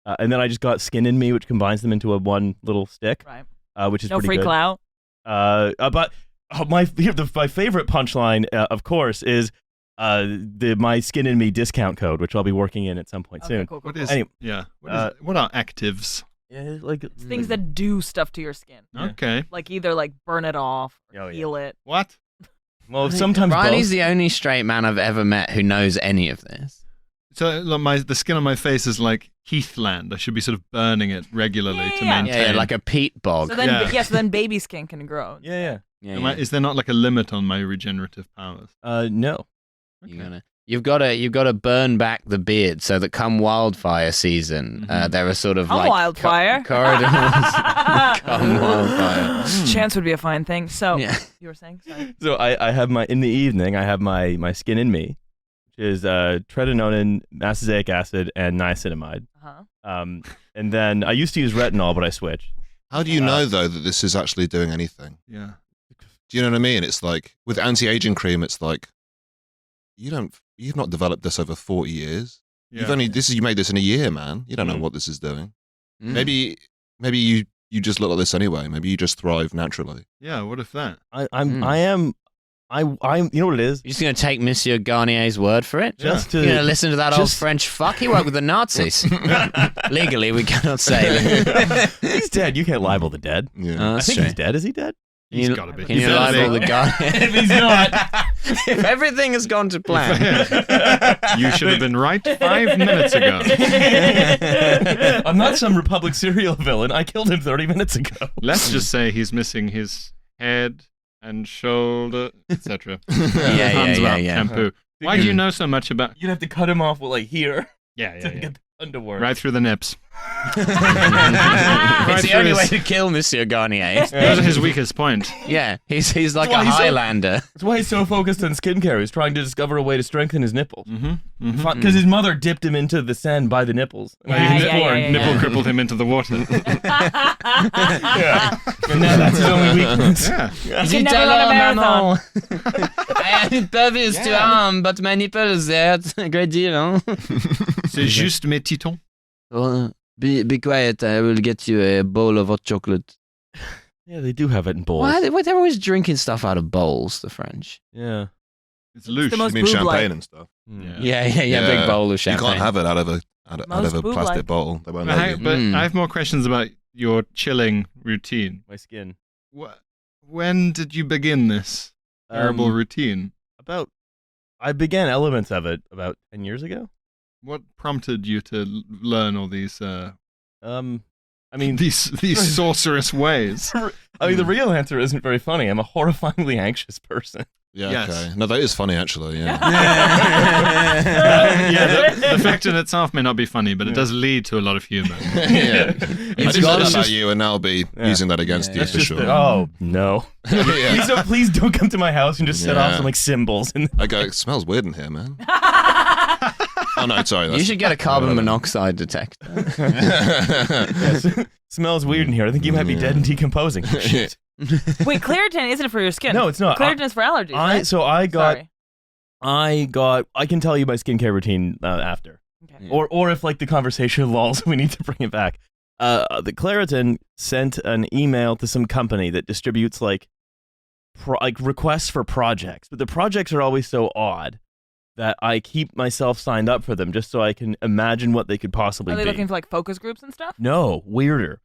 Speaker 2: and then I just got Skin in Me, which combines them into a one little stick,
Speaker 1: Right.
Speaker 2: which is
Speaker 1: No
Speaker 2: pretty
Speaker 1: free
Speaker 2: good.
Speaker 1: clout.
Speaker 2: But my favorite punchline, of course, is my Skin in Me discount code, which I'll be working in at some point
Speaker 1: Okay,
Speaker 2: soon.
Speaker 1: cool, cool,
Speaker 5: What
Speaker 1: cool.
Speaker 5: is?
Speaker 2: Anyway,
Speaker 5: Yeah. What are actives?
Speaker 2: Yeah, like
Speaker 1: It's things that do stuff to your skin.
Speaker 2: Yeah.
Speaker 5: Okay.
Speaker 1: Like either like burn it off or
Speaker 2: Oh, yeah.
Speaker 1: heal it.
Speaker 5: What?
Speaker 2: well, sometimes
Speaker 3: Riley's
Speaker 2: both.
Speaker 3: the only straight man I've ever met who knows any of this.
Speaker 5: So look, the skin on my face is like heathland. I should be sort of burning it regularly to
Speaker 1: Yeah.
Speaker 5: maintain.
Speaker 3: Yeah, like a peat bog.
Speaker 1: So then
Speaker 5: Yeah.
Speaker 1: so then baby skin can grow.
Speaker 2: Yeah,
Speaker 3: Yeah, yeah.
Speaker 5: Is there not like a limit on my regenerative powers?
Speaker 2: No.
Speaker 3: You've got to burn back the beard so that come wildfire season, there are sort of
Speaker 1: Come
Speaker 3: like
Speaker 1: wildfire.
Speaker 3: corridors. Come wildfire.
Speaker 1: Chance would be a fine thing. So
Speaker 3: Yeah.
Speaker 1: you were saying? Sorry.
Speaker 2: So I have in the evening, I have my Skin in Me, which is tretinoin, mastoxazic acid, and niacinamide.
Speaker 1: Uh-huh.
Speaker 2: And then I used to use retinol, but I switched.
Speaker 4: How do you know though that this is actually doing anything?
Speaker 5: Yeah.
Speaker 4: Do you know what I mean? It's like with anti-aging cream, it's like you've not developed this over 40 years.
Speaker 5: Yeah.
Speaker 4: You made this in a year, man. You don't know what this is doing.
Speaker 3: Mm.
Speaker 4: Maybe you just look like this anyway. Maybe you just thrive naturally.
Speaker 5: Yeah. What if that?
Speaker 2: I'm you know what it is?
Speaker 3: You're just going to take Monsieur Garnier's word for it?
Speaker 2: Just
Speaker 3: You're going to
Speaker 2: to
Speaker 3: listen to that old
Speaker 2: just-
Speaker 3: French fuck? He worked with the Nazis. Legally, we cannot say that.
Speaker 2: he's dead. You can't libel the dead.
Speaker 4: Yeah.
Speaker 3: Oh,
Speaker 2: I
Speaker 3: that's
Speaker 2: think
Speaker 3: true.
Speaker 2: he's dead. Is he dead?
Speaker 5: He's gotta be.
Speaker 3: Can you
Speaker 5: He's gotta
Speaker 3: libel
Speaker 5: be.
Speaker 3: the guy?
Speaker 2: If he's not.
Speaker 3: If everything has gone to plan.
Speaker 5: You should have been right 5 minutes ago.
Speaker 2: I'm not some Republic serial villain. I killed him 30 minutes ago.
Speaker 5: Let's just say he's missing his head and shoulder, etc.
Speaker 3: Yeah,
Speaker 5: Tons about
Speaker 3: yeah.
Speaker 5: shampoo. Why do you know so much about?
Speaker 2: You'd have to cut him off with like here
Speaker 5: Yeah,
Speaker 2: to get the underworld.
Speaker 5: Right through the nips.
Speaker 3: It's the
Speaker 5: through
Speaker 3: only way
Speaker 5: his-
Speaker 3: to kill Monsieur Garnier.
Speaker 5: Those are his weakest point.
Speaker 3: Yeah, he's like
Speaker 2: That's why
Speaker 3: a
Speaker 2: he's so-
Speaker 3: Highlander.
Speaker 2: That's why he's so focused on skincare. He's trying to discover a way to strengthen his nipples.
Speaker 5: Mm-hmm.
Speaker 2: Because his mother dipped him into the sand by the nipples.
Speaker 5: Nipple crippled him into the water.
Speaker 2: Yeah. And now that's his only weakness.
Speaker 5: Yeah.
Speaker 1: You can never run a marathon.
Speaker 3: I am impervious to harm, but my nipples, that's a great deal, huh?
Speaker 5: C'est juste mes titons.
Speaker 3: Be quiet, I will get you a bowl of hot chocolate.
Speaker 2: Yeah, they do have it in bowls.
Speaker 3: Why they're always drinking stuff out of bowls, the French?
Speaker 2: Yeah.
Speaker 5: It's loose.
Speaker 1: the most
Speaker 4: You mean
Speaker 1: boob-like.
Speaker 4: champagne and stuff?
Speaker 3: Yeah, big bowl of champagne.
Speaker 4: You can't have it out of a
Speaker 1: Most
Speaker 4: plastic
Speaker 1: boob-like.
Speaker 4: bottle. They won't
Speaker 5: But,
Speaker 4: let you.
Speaker 5: but I have more questions about your chilling routine.
Speaker 2: My skin.
Speaker 5: When did you begin this terrible routine?
Speaker 2: I began elements of it about 10 years ago.
Speaker 5: What prompted you to learn all these
Speaker 2: I mean,
Speaker 5: these sorcerous ways?
Speaker 2: I mean, the real answer isn't very funny. I'm a horrifyingly anxious person.
Speaker 4: Yeah,
Speaker 5: Yes.
Speaker 4: okay. No, that is funny, actually, yeah.
Speaker 5: The fact in itself may not be funny, but it does lead to a lot of humor.
Speaker 4: Yeah. I
Speaker 3: It's
Speaker 4: did
Speaker 3: got-
Speaker 4: that about you, and now I'll be using that against you
Speaker 3: Yeah.
Speaker 4: for sure.
Speaker 2: Oh, no.
Speaker 4: Yeah.
Speaker 2: Please don't come to my house and just set off
Speaker 4: Yeah.
Speaker 2: some like symbols. And
Speaker 4: I go, it smells weird in here, man. Oh, no, sorry.
Speaker 3: You should get a carbon
Speaker 4: whatever.
Speaker 3: monoxide detector.
Speaker 2: Yes. Smells weird in here. I think you might be dead and decomposing. Oh, shit.
Speaker 1: Wait, Claritin isn't for your skin.
Speaker 2: No, it's not.
Speaker 1: Claritin is for allergies. Right?
Speaker 2: I
Speaker 1: Sorry.
Speaker 2: can tell you my skincare routine after.
Speaker 1: Okay.
Speaker 2: Or if like the conversation lulls, we need to bring it back. The Claritin sent an email to some company that distributes like requests for projects, but the projects are always so odd that I keep myself signed up for them just so I can imagine what they could possibly
Speaker 1: Are they
Speaker 2: be.
Speaker 1: looking for like focus groups and stuff?
Speaker 2: No, weirder.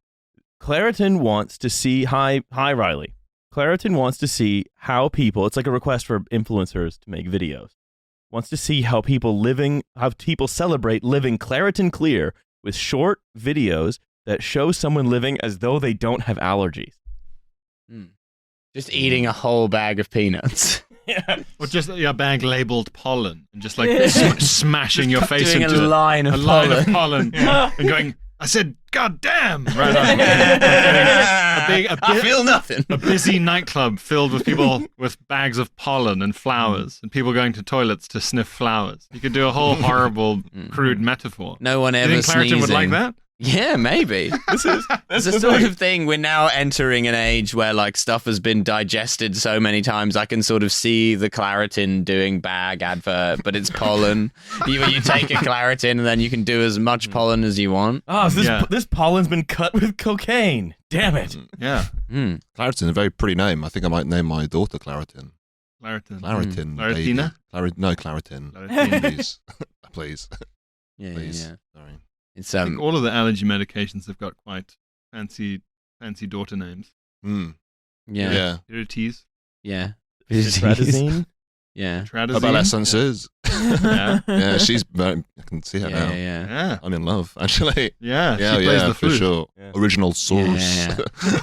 Speaker 2: Claritin wants to see hi Riley. Claritin wants to see how people. It's like a request for influencers to make videos. Wants to see how people celebrate living Claritin clear with short videos that show someone living as though they don't have allergies.
Speaker 3: Just eating a whole bag of peanuts.
Speaker 2: Yeah.
Speaker 5: Or just a bag labeled pollen and just like smashing your face
Speaker 3: Doing
Speaker 5: into
Speaker 3: a line of
Speaker 5: pollen and going, I said, God damn! Right on.
Speaker 3: I feel nothing.
Speaker 5: A busy nightclub filled with people with bags of pollen and flowers and people going to toilets to sniff flowers. You could do a whole horrible, crude metaphor.
Speaker 3: No one
Speaker 5: You
Speaker 3: ever
Speaker 5: think Claritin
Speaker 3: sneezing.
Speaker 5: would like that?
Speaker 3: Yeah, maybe. It's the sort of thing, we're now entering an age where like stuff has been digested so many times. I can sort of see the Claritin doing bag advert, but it's pollen. You take a Claritin and then you can do as much pollen as you want.
Speaker 2: Oh, so
Speaker 5: Yeah.
Speaker 2: this pollen's been cut with cocaine. Damn it.
Speaker 5: Yeah.
Speaker 4: Claritin, a very pretty name. I think I might name my daughter Claritin.
Speaker 5: Claritin.
Speaker 4: Claritin.
Speaker 5: Claritina?
Speaker 4: No, Claritin.
Speaker 5: Claritin.
Speaker 4: Please. Please.
Speaker 3: Yeah,
Speaker 4: Please.
Speaker 3: yeah.
Speaker 4: Sorry.
Speaker 3: It's
Speaker 5: I think all of the allergy medications have got quite fancy daughter names.
Speaker 4: Mm.
Speaker 3: yeah,
Speaker 4: Yeah.
Speaker 5: Irities,
Speaker 3: yeah.
Speaker 2: Trazodone?
Speaker 3: Yeah.
Speaker 5: Tradazine.
Speaker 4: Adolescences.
Speaker 5: Yeah.
Speaker 4: Yeah, she's very, I can see her
Speaker 3: Yeah,
Speaker 4: now.
Speaker 3: yeah.
Speaker 5: Yeah.
Speaker 4: I'm in love, actually.
Speaker 5: Yeah.
Speaker 4: Yeah,
Speaker 5: She plays
Speaker 4: yeah,
Speaker 5: the
Speaker 4: for
Speaker 5: flute.
Speaker 4: sure.
Speaker 2: Yeah.
Speaker 4: Original source.
Speaker 3: Yeah,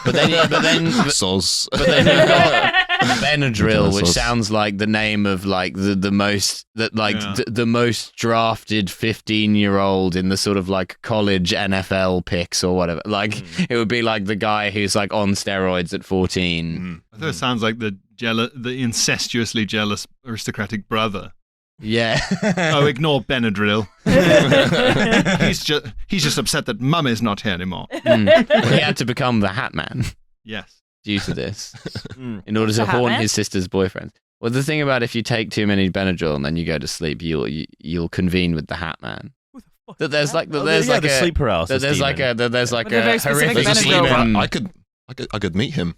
Speaker 3: But then
Speaker 4: Sauce.
Speaker 3: But then you've got Benadryl, which
Speaker 4: Sauce.
Speaker 3: sounds like the name of like the most the most drafted 15-year-old in the sort of like college NFL picks or whatever. Like it would be like the guy who's like on steroids at 14.
Speaker 4: Mm.
Speaker 5: I thought it sounds like the incestuously jealous aristocratic brother.
Speaker 3: Yeah.
Speaker 5: Oh, ignore Benadryl. he's just upset that Mum is not here anymore.
Speaker 3: Well, he had to become the Hat Man
Speaker 5: Yes.
Speaker 3: due to this
Speaker 2: Mm.
Speaker 3: in order
Speaker 1: What's
Speaker 3: to
Speaker 1: the Hat
Speaker 3: haunt
Speaker 1: Man?
Speaker 3: his sister's boyfriend. Well, the thing about if you take too many Benadryl and then you go to sleep, you'll convene with the Hat Man. That there's like
Speaker 2: Oh,
Speaker 3: there's
Speaker 2: yeah,
Speaker 3: like
Speaker 2: the
Speaker 3: a
Speaker 2: sleep paralysis.
Speaker 3: that there's like
Speaker 2: demon.
Speaker 3: a that there's like
Speaker 1: But they're
Speaker 3: a
Speaker 1: very specific
Speaker 3: horrific
Speaker 4: There's a
Speaker 1: Benadryl.
Speaker 4: sleep
Speaker 3: demon.
Speaker 4: I could meet him.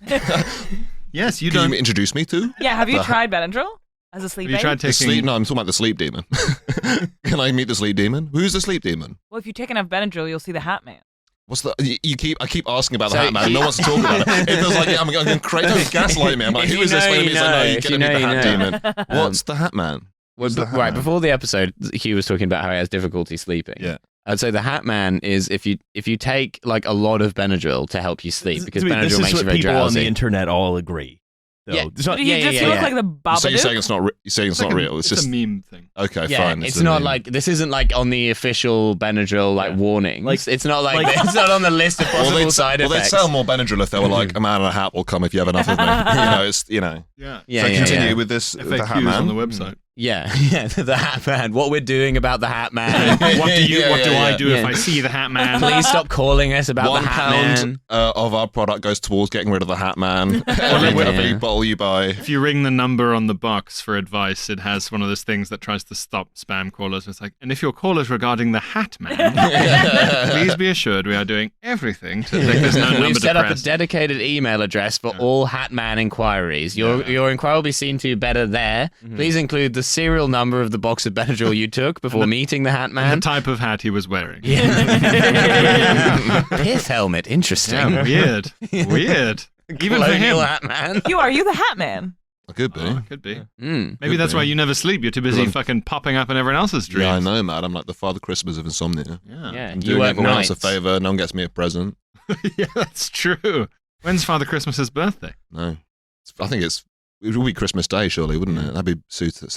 Speaker 5: Yes, you
Speaker 4: Can
Speaker 5: don't.
Speaker 4: you introduce me to?
Speaker 1: Yeah, have you
Speaker 4: The-
Speaker 1: tried Benadryl as a sleep
Speaker 5: Have you
Speaker 1: aid?
Speaker 5: tried
Speaker 4: The sleep?
Speaker 5: taking?
Speaker 4: No, I'm talking about the sleep demon. Can I meet the sleep demon? Who's the sleep demon?
Speaker 1: Well, if you take enough Benadryl, you'll see the Hat Man.
Speaker 4: What's the? I keep asking about the
Speaker 3: So
Speaker 4: Hat Man. No one wants to talk about it. It feels like I'm going crazy. Don't gaslight me. I'm like,
Speaker 3: If
Speaker 4: who
Speaker 3: you
Speaker 4: is this?
Speaker 3: know,
Speaker 4: Wait a
Speaker 3: you
Speaker 4: minute. He's like, no,
Speaker 3: know.
Speaker 4: you're
Speaker 3: If
Speaker 4: going
Speaker 3: you
Speaker 4: to meet the
Speaker 3: know,
Speaker 4: Hat
Speaker 3: you know.
Speaker 4: demon. What's the Hat Man?
Speaker 3: Well,
Speaker 4: What's the Hat
Speaker 3: right
Speaker 4: Man?
Speaker 3: before the episode, Hugh was talking about how he has difficulty sleeping.
Speaker 4: Yeah.
Speaker 3: I'd say the Hat Man is if you take like a lot of Benadryl to help you sleep because
Speaker 2: this
Speaker 3: Benadryl
Speaker 2: is
Speaker 3: makes
Speaker 2: what
Speaker 3: you very
Speaker 2: people on the
Speaker 3: drowsy.
Speaker 2: internet all agree though.
Speaker 3: Yeah.
Speaker 2: It's not-
Speaker 1: Did he just look like the
Speaker 4: So you're saying
Speaker 1: Babadook?
Speaker 4: it's not? You're saying it's not real? It's just
Speaker 5: a meme thing.
Speaker 4: okay.
Speaker 3: Yeah,
Speaker 4: Fine.
Speaker 3: it's
Speaker 4: a
Speaker 3: not
Speaker 4: meme.
Speaker 3: like this isn't like on the official Benadryl like
Speaker 2: Yeah.
Speaker 3: warnings.
Speaker 2: Like-
Speaker 3: It's not like,
Speaker 2: like-
Speaker 3: it's not on the list of possible side
Speaker 4: they'd
Speaker 3: effects.
Speaker 4: sell more Benadryl if they were like a man in a hat will come if you have enough of me. It's
Speaker 5: Yeah.
Speaker 3: Yeah,
Speaker 4: so
Speaker 3: yeah,
Speaker 4: continue
Speaker 3: yeah.
Speaker 4: with this. The Hat
Speaker 5: FAQs
Speaker 4: Man.
Speaker 5: on the website.
Speaker 3: Yeah, yeah, the Hat Man. What we're doing about the Hat Man.
Speaker 5: What do I do if
Speaker 3: Yeah.
Speaker 5: I see the Hat Man?
Speaker 3: Please stop calling us about
Speaker 4: £1
Speaker 3: the Hat Man.
Speaker 4: of our product goes towards getting rid of the Hat Man.
Speaker 3: Yeah.
Speaker 4: Every bottle you buy.
Speaker 5: If you ring the number on the box for advice, it has one of those things that tries to stop spam callers. It's like, and if your call is regarding the Hat Man, please be assured we are doing everything to think there's no number
Speaker 3: We've
Speaker 5: to
Speaker 3: set up a
Speaker 5: press.
Speaker 3: dedicated email address for all Hat Man inquiries. Your inquiry will be seen to better there. Please include the serial number of the box of Benadryl you took before meeting the Hat
Speaker 5: And
Speaker 3: Man.
Speaker 5: the type of hat he was wearing.
Speaker 3: Pith helmet, interesting.
Speaker 5: Yeah, weird. Weird. Even for him.
Speaker 3: Colonial Hat Man.
Speaker 1: Are you the Hat Man?
Speaker 4: I could be.
Speaker 5: Oh, it could be.
Speaker 3: Mm.
Speaker 5: Maybe that's
Speaker 4: be.
Speaker 5: why you never sleep. You're too busy fucking popping up in everyone else's dreams.
Speaker 4: Yeah, I know, man. I'm like the Father Christmas of insomnia.
Speaker 5: Yeah.
Speaker 3: Yeah,
Speaker 4: I'm
Speaker 3: you
Speaker 4: doing
Speaker 3: work
Speaker 4: everyone else a
Speaker 3: nights.
Speaker 4: favour. No one gets me a present.
Speaker 5: Yeah, that's true. When's Father Christmas's birthday?
Speaker 4: No, I think it would be Christmas Day, surely, wouldn't it? That'd be suitable.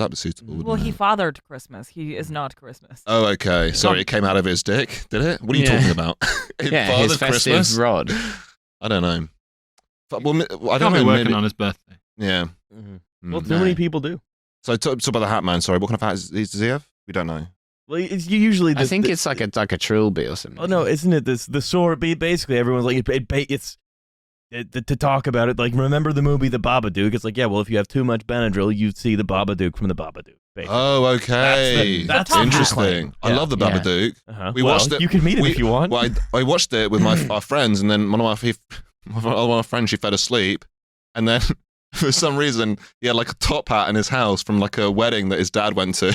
Speaker 4: Wouldn't
Speaker 1: Well, he
Speaker 4: it?
Speaker 1: fathered Christmas. He is not Christmas.
Speaker 4: Oh, okay. Sorry, it came out of his dick, did it? What are you
Speaker 3: Yeah.
Speaker 4: talking about? It
Speaker 3: Yeah, his
Speaker 4: fathered
Speaker 3: festive
Speaker 4: Christmas?
Speaker 3: rod.
Speaker 4: I don't know. Well, I
Speaker 5: Can't
Speaker 4: don't
Speaker 5: be
Speaker 4: know.
Speaker 5: working
Speaker 4: Maybe,
Speaker 5: on his birthday.
Speaker 4: yeah.
Speaker 2: Well,
Speaker 4: Mm.
Speaker 2: too many people do.
Speaker 4: So talk about the Hat Man. Sorry, what kind of hat does he have? We don't know.
Speaker 2: Well, it's usually.
Speaker 3: I think it's like a trilby or something.
Speaker 2: Oh no, isn't it the sword? Basically, everyone's like it's to talk about it. Like, remember the movie The Babadook? It's like, yeah, well, if you have too much Benadryl, you see the Babadook from the Babadook. Basically.
Speaker 4: Oh, okay.
Speaker 2: That's
Speaker 1: the top
Speaker 4: interesting.
Speaker 2: hat.
Speaker 4: I
Speaker 2: Yeah.
Speaker 4: love the
Speaker 3: Yeah.
Speaker 4: Babadook.
Speaker 2: Uh-huh.
Speaker 4: We
Speaker 2: Well,
Speaker 4: watched it.
Speaker 2: You can meet him if you want.
Speaker 4: Well, I watched it with our friends, and then one of my friends, she fell asleep, and then for some reason he had like a top hat in his house from like a wedding that his dad went to.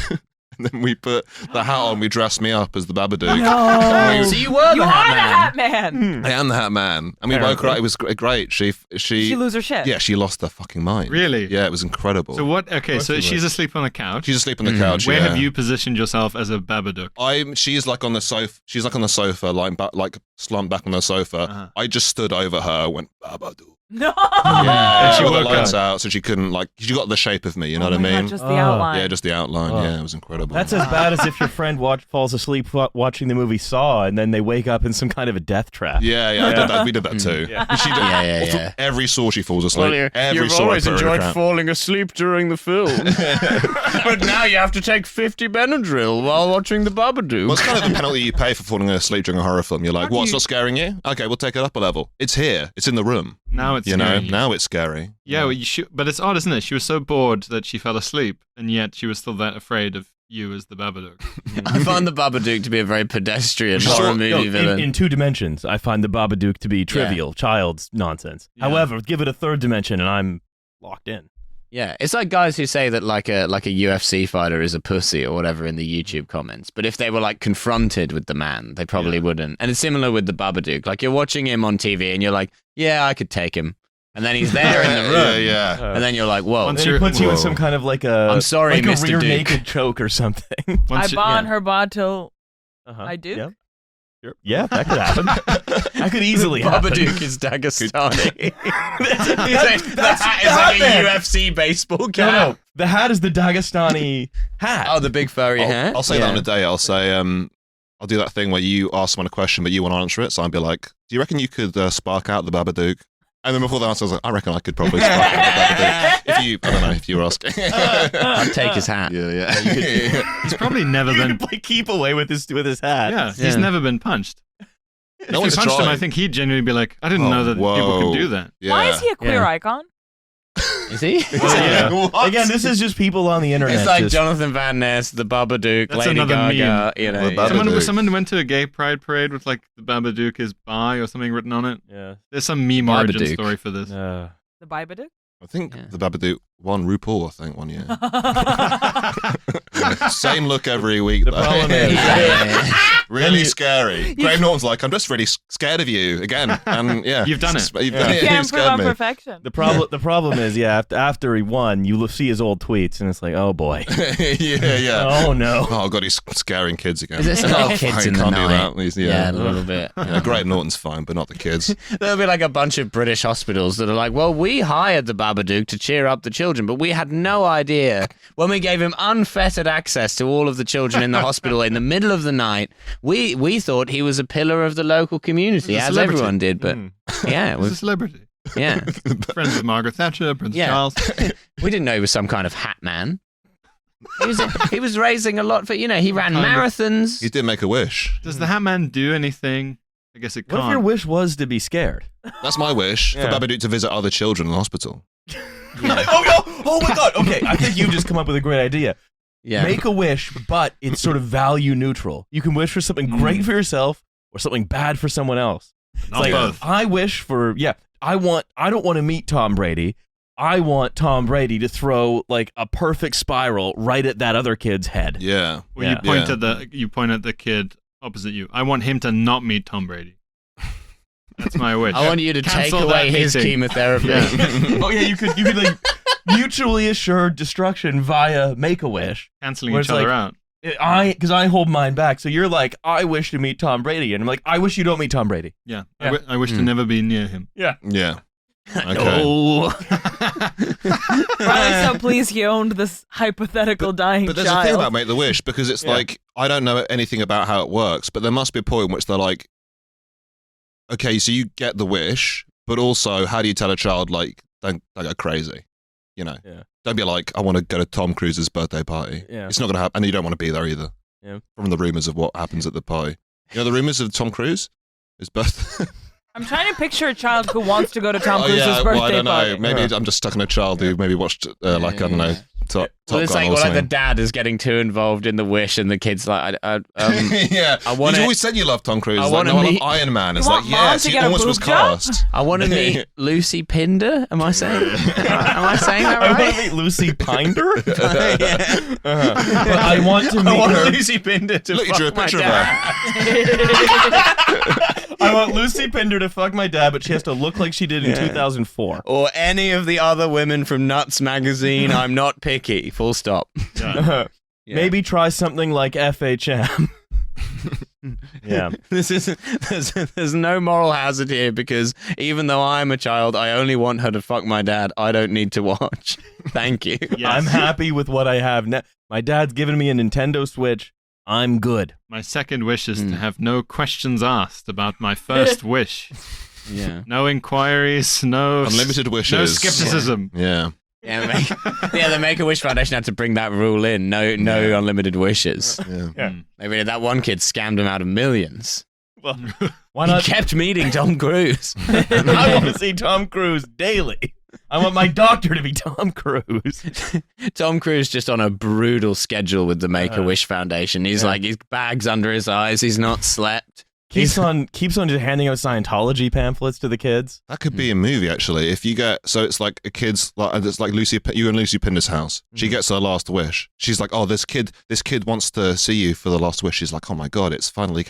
Speaker 4: And then we put the hat on. We dressed me up as the Babadook.
Speaker 1: No.
Speaker 3: So you were
Speaker 1: You
Speaker 3: the
Speaker 1: are
Speaker 3: Hat
Speaker 1: the
Speaker 3: Man.
Speaker 1: Hat Man.
Speaker 4: I am the Hat Man, and we woke her up. It was great. She
Speaker 1: She lose her shit.
Speaker 4: yeah, she lost her fucking mind.
Speaker 5: Really?
Speaker 4: Yeah, it was incredible.
Speaker 5: So what? Okay,
Speaker 2: course
Speaker 5: so
Speaker 2: he
Speaker 5: she's
Speaker 2: was.
Speaker 5: asleep on the couch.
Speaker 4: She's asleep on the couch.
Speaker 5: Where
Speaker 4: yeah.
Speaker 5: have you positioned yourself as a Babadook?
Speaker 4: She's like on the sofa. She's like on the sofa, lying back, like slumped back on the sofa.
Speaker 5: Uh-huh.
Speaker 4: I just stood over her, went Babadook.
Speaker 1: No.
Speaker 4: Yeah,
Speaker 5: And she
Speaker 4: got the
Speaker 5: woke
Speaker 4: lights
Speaker 5: up.
Speaker 4: out, so she couldn't like. She got the shape of me. You know
Speaker 1: Oh
Speaker 4: what I
Speaker 1: my God,
Speaker 4: mean?
Speaker 1: just the
Speaker 2: Oh.
Speaker 1: outline.
Speaker 4: Yeah, just the outline.
Speaker 2: Oh.
Speaker 4: Yeah, it was incredible.
Speaker 2: That's as bad as if your friend falls asleep watching the movie Saw, and then they wake up in some kind of a death trap.
Speaker 4: yeah, I did that. We did that too.
Speaker 2: Yeah.
Speaker 4: She did.
Speaker 3: Yeah.
Speaker 4: Every saw she falls asleep. Every saw I put her in a crap.
Speaker 3: falling asleep during the film. But now you have to take 50 Benadryl while watching the Babadook.
Speaker 4: Well, it's kind of the penalty you pay for falling asleep during a horror film. You're like,
Speaker 5: How do
Speaker 4: what's
Speaker 5: you-
Speaker 4: not scaring you? Okay, we'll take it up a level. It's here. It's in the room.
Speaker 5: Now it's
Speaker 4: You know,
Speaker 5: scary.
Speaker 4: now it's scary.
Speaker 5: Yeah, well, but it's odd, isn't it? She was so bored that she fell asleep, and yet she was still that afraid of you as the Babadook.
Speaker 3: I find the Babadook to be a very pedestrian
Speaker 4: Sure.
Speaker 3: horror movie
Speaker 2: No,
Speaker 3: villain.
Speaker 2: in 2 dimensions, I find the Babadook to be trivial, child's nonsense.
Speaker 5: Yeah.
Speaker 2: However, give it a 3rd dimension, and I'm locked in.
Speaker 3: Yeah, it's like guys who say that like a UFC fighter is a pussy or whatever in the YouTube comments. But if they were like confronted with the man, they probably wouldn't. And it's similar with the Babadook. Like you're watching him on TV and you're like, yeah, I could take him. And then he's there in the room.
Speaker 4: Yeah.
Speaker 3: And then you're like, whoa.
Speaker 5: Once
Speaker 2: And he puts you in
Speaker 4: Whoa.
Speaker 2: some kind of like a
Speaker 3: I'm sorry,
Speaker 2: like
Speaker 3: Mr.
Speaker 2: a rear
Speaker 3: Duke.
Speaker 2: naked choke or something.
Speaker 1: I
Speaker 5: Once you-
Speaker 1: bond her bod till I do.
Speaker 2: Yeah. Sure. Yeah, that could happen. That could easily happen.
Speaker 3: Babadook is Dagestani.
Speaker 2: That's
Speaker 3: the hat is like a
Speaker 2: Batman.
Speaker 3: UFC baseball cap.
Speaker 2: No, the hat is the Dagestani hat.
Speaker 3: Oh, the big furry hat?
Speaker 4: I'll say that
Speaker 3: Yeah.
Speaker 4: on a day. I'll say, I'll do that thing where you ask someone a question, but you want to answer it. So I'll be like, do you reckon you could spark out the Babadook? And then before the answer, I was like, I reckon I could probably spark out the Babadook. I don't know, if you were asking.
Speaker 3: I'd take his hat.
Speaker 4: yeah.
Speaker 5: He's probably never
Speaker 2: You
Speaker 5: been.
Speaker 2: could play keep away with his hat.
Speaker 5: Yeah,
Speaker 3: Yeah.
Speaker 5: he's never been punched. If you
Speaker 4: one's
Speaker 5: punched him,
Speaker 4: tried.
Speaker 5: I think he'd genuinely be like, I didn't know that people
Speaker 4: whoa.
Speaker 5: could do that.
Speaker 4: Yeah.
Speaker 1: Why is he a queer
Speaker 3: Yeah.
Speaker 1: icon?
Speaker 3: Is he?
Speaker 2: Yeah.
Speaker 4: What?
Speaker 2: Again, this is just people on the internet.
Speaker 3: It's like
Speaker 2: just-
Speaker 3: Jonathan Van Ness, the Babadook,
Speaker 5: That's
Speaker 3: Lady
Speaker 5: another
Speaker 3: Gaga. You know,
Speaker 4: The Babadook.
Speaker 5: Someone went to a gay pride parade with like the Babadook is bi or something written on it.
Speaker 2: Yeah.
Speaker 5: There's some meme origin
Speaker 3: Babadook.
Speaker 5: story for this.
Speaker 1: The Babadook?
Speaker 4: I think
Speaker 3: Yeah.
Speaker 4: the Babadook won RuPaul, I think, one year. Same look every week.
Speaker 2: The
Speaker 4: though.
Speaker 2: problem is,
Speaker 4: really scary. Graham Norton's like, I'm just really scared of you again. And yeah,
Speaker 5: You've done it.
Speaker 4: You've
Speaker 2: Yeah.
Speaker 4: done it.
Speaker 1: You
Speaker 4: You
Speaker 1: can't put
Speaker 4: scared
Speaker 1: on
Speaker 4: me.
Speaker 1: perfection.
Speaker 2: the problem is, after he won, you see his old tweets, and it's like, oh boy,
Speaker 4: yeah.
Speaker 2: oh no.
Speaker 4: Oh god, he's scaring kids again.
Speaker 3: There's a lot of kids
Speaker 4: Fine,
Speaker 3: in the
Speaker 4: can't do
Speaker 3: night.
Speaker 4: that.
Speaker 3: Yeah, a little bit.
Speaker 4: Yeah, Graham Norton's fine, but not the kids.
Speaker 3: There'll be like a bunch of British hospitals that are like, well, we hired the Babadook to cheer up the children, but we had no idea when we gave him unfettered access to all of the children in the hospital in the middle of the night. We thought he was a pillar of the local community,
Speaker 5: He's a
Speaker 3: as
Speaker 5: celebrity.
Speaker 3: everyone did. But yeah, it
Speaker 5: He's a
Speaker 3: was
Speaker 5: celebrity.
Speaker 3: yeah.
Speaker 5: Friends with Margaret Thatcher, Prince
Speaker 3: Yeah.
Speaker 5: Charles.
Speaker 3: We didn't know he was some kind of hat man. He was raising a lot for, he ran
Speaker 5: Kind of.
Speaker 3: marathons.
Speaker 4: He did make a wish.
Speaker 5: Does the Hat Man do anything? I guess it
Speaker 2: What if
Speaker 5: can't.
Speaker 2: your wish was to be scared?
Speaker 4: That's my wish
Speaker 2: Yeah.
Speaker 4: for Babadook to visit other children in the hospital.
Speaker 2: Oh no! Oh my god! Okay, I think you've just come up with a great idea.
Speaker 3: Yeah.
Speaker 2: Make a wish, but it's sort of value neutral. You can wish for something great for yourself or something bad for someone else. It's
Speaker 5: Not
Speaker 2: like,
Speaker 5: both.
Speaker 2: I wish for I don't want to meet Tom Brady. I want Tom Brady to throw like a perfect spiral right at that other kid's head.
Speaker 4: Yeah.
Speaker 5: Well,
Speaker 2: Yeah.
Speaker 5: you point at the kid opposite you. I want him to not meet Tom Brady. That's my wish.
Speaker 3: I want you to
Speaker 5: Cancel
Speaker 3: take away
Speaker 5: that
Speaker 3: his
Speaker 5: meeting.
Speaker 3: chemotherapy.
Speaker 5: Yeah.
Speaker 2: Oh yeah, you could like mutually assured destruction via Make-A-Wish.
Speaker 5: Canceling
Speaker 2: Where
Speaker 5: each
Speaker 2: it's
Speaker 5: other
Speaker 2: like-
Speaker 5: out.
Speaker 2: Because I hold mine back. So you're like, I wish to meet Tom Brady, and I'm like, I wish you don't meet Tom Brady.
Speaker 5: Yeah.
Speaker 2: Yeah.
Speaker 5: I wish to never be near him.
Speaker 4: Yeah. Okay.
Speaker 2: No.
Speaker 1: Probably so pleased he owned this hypothetical dying
Speaker 4: But there's
Speaker 1: child.
Speaker 4: a thing about Make the Wish because it's
Speaker 2: Yeah.
Speaker 4: like I don't know anything about how it works, but there must be a point in which they're like, okay, so you get the wish, but also how do you tell a child like don't go crazy,
Speaker 2: Yeah.
Speaker 4: Don't be like I want to go to Tom Cruise's birthday party.
Speaker 2: Yeah.
Speaker 4: It's not going to happen, and you don't want to be there either.
Speaker 2: Yeah.
Speaker 4: From the rumors of what happens at the party, you know the rumors of Tom Cruise, his birthday.
Speaker 1: I'm trying to picture a child who wants to go to Tom
Speaker 4: Oh
Speaker 1: Cruise's
Speaker 4: yeah,
Speaker 1: birthday
Speaker 4: well I don't know.
Speaker 1: party.
Speaker 4: Maybe
Speaker 2: Yeah.
Speaker 4: I'm just stuck in a child who maybe watched like I don't know Top
Speaker 3: Well, it's
Speaker 4: Gun
Speaker 3: like,
Speaker 4: or
Speaker 3: well, like the
Speaker 4: something.
Speaker 3: dad is getting too involved in the wish, and the kid's like,
Speaker 4: Yeah,
Speaker 3: I wanna-
Speaker 4: you always said you love Tom Cruise.
Speaker 3: I
Speaker 4: Like,
Speaker 3: wanna
Speaker 4: no, I
Speaker 3: meet-
Speaker 4: love Iron Man. It's
Speaker 1: You
Speaker 4: like
Speaker 1: want Mom
Speaker 4: yes,
Speaker 1: to
Speaker 4: he
Speaker 1: get a
Speaker 4: almost was
Speaker 1: boob job?
Speaker 4: cast.
Speaker 3: I want to meet Lucy Pinder. Am I saying? Am I saying that
Speaker 2: I want to
Speaker 3: right?
Speaker 2: meet Lucy Pinder.
Speaker 3: Yeah.
Speaker 2: But I want to meet
Speaker 3: I want
Speaker 2: her.
Speaker 3: Lucy Pinder to
Speaker 4: Look, you
Speaker 3: fuck
Speaker 4: drew a
Speaker 3: my
Speaker 4: picture of
Speaker 3: dad.
Speaker 2: I want Lucy Pinder to fuck my dad, but she has to look like she did in 2004.
Speaker 3: Or any of the other women from Nuts magazine. I'm not picky. Full stop.
Speaker 5: Yeah.
Speaker 3: Yeah.
Speaker 2: Maybe try something like FHM. Yeah.
Speaker 3: There's no moral hazard here because even though I'm a child, I only want her to fuck my dad. I don't need to watch. Thank you.
Speaker 5: Yes.
Speaker 2: I'm happy with what I have now. My dad's given me a Nintendo Switch. I'm good.
Speaker 5: My second wish is to have no questions asked about my first wish.
Speaker 3: Yeah.
Speaker 5: No inquiries, no
Speaker 4: Unlimited wishes.
Speaker 5: no skepticism.
Speaker 4: Yeah.
Speaker 3: Yeah, the Make-A-Wish Foundation had to bring that rule in. No unlimited wishes.
Speaker 4: Yeah.
Speaker 2: Yeah.
Speaker 3: Maybe that one kid scammed him out of millions.
Speaker 2: Well, why
Speaker 3: He
Speaker 2: not?
Speaker 3: kept meeting Tom Cruise.
Speaker 2: I want to see Tom Cruise daily. I want my doctor to be Tom Cruise.
Speaker 3: Tom Cruise just on a brutal schedule with the Make-A-Wish Foundation. He's
Speaker 2: Yeah.
Speaker 3: like, his bags under his eyes. He's not slept.
Speaker 2: Keeps on just handing out Scientology pamphlets to the kids.
Speaker 4: That could be a movie actually. If you get so it's like a kid's like it's like you in Lucy Pinder's house. She gets her last wish. She's like, oh, this kid wants to see you for the last wish. She's like, oh my god, this finally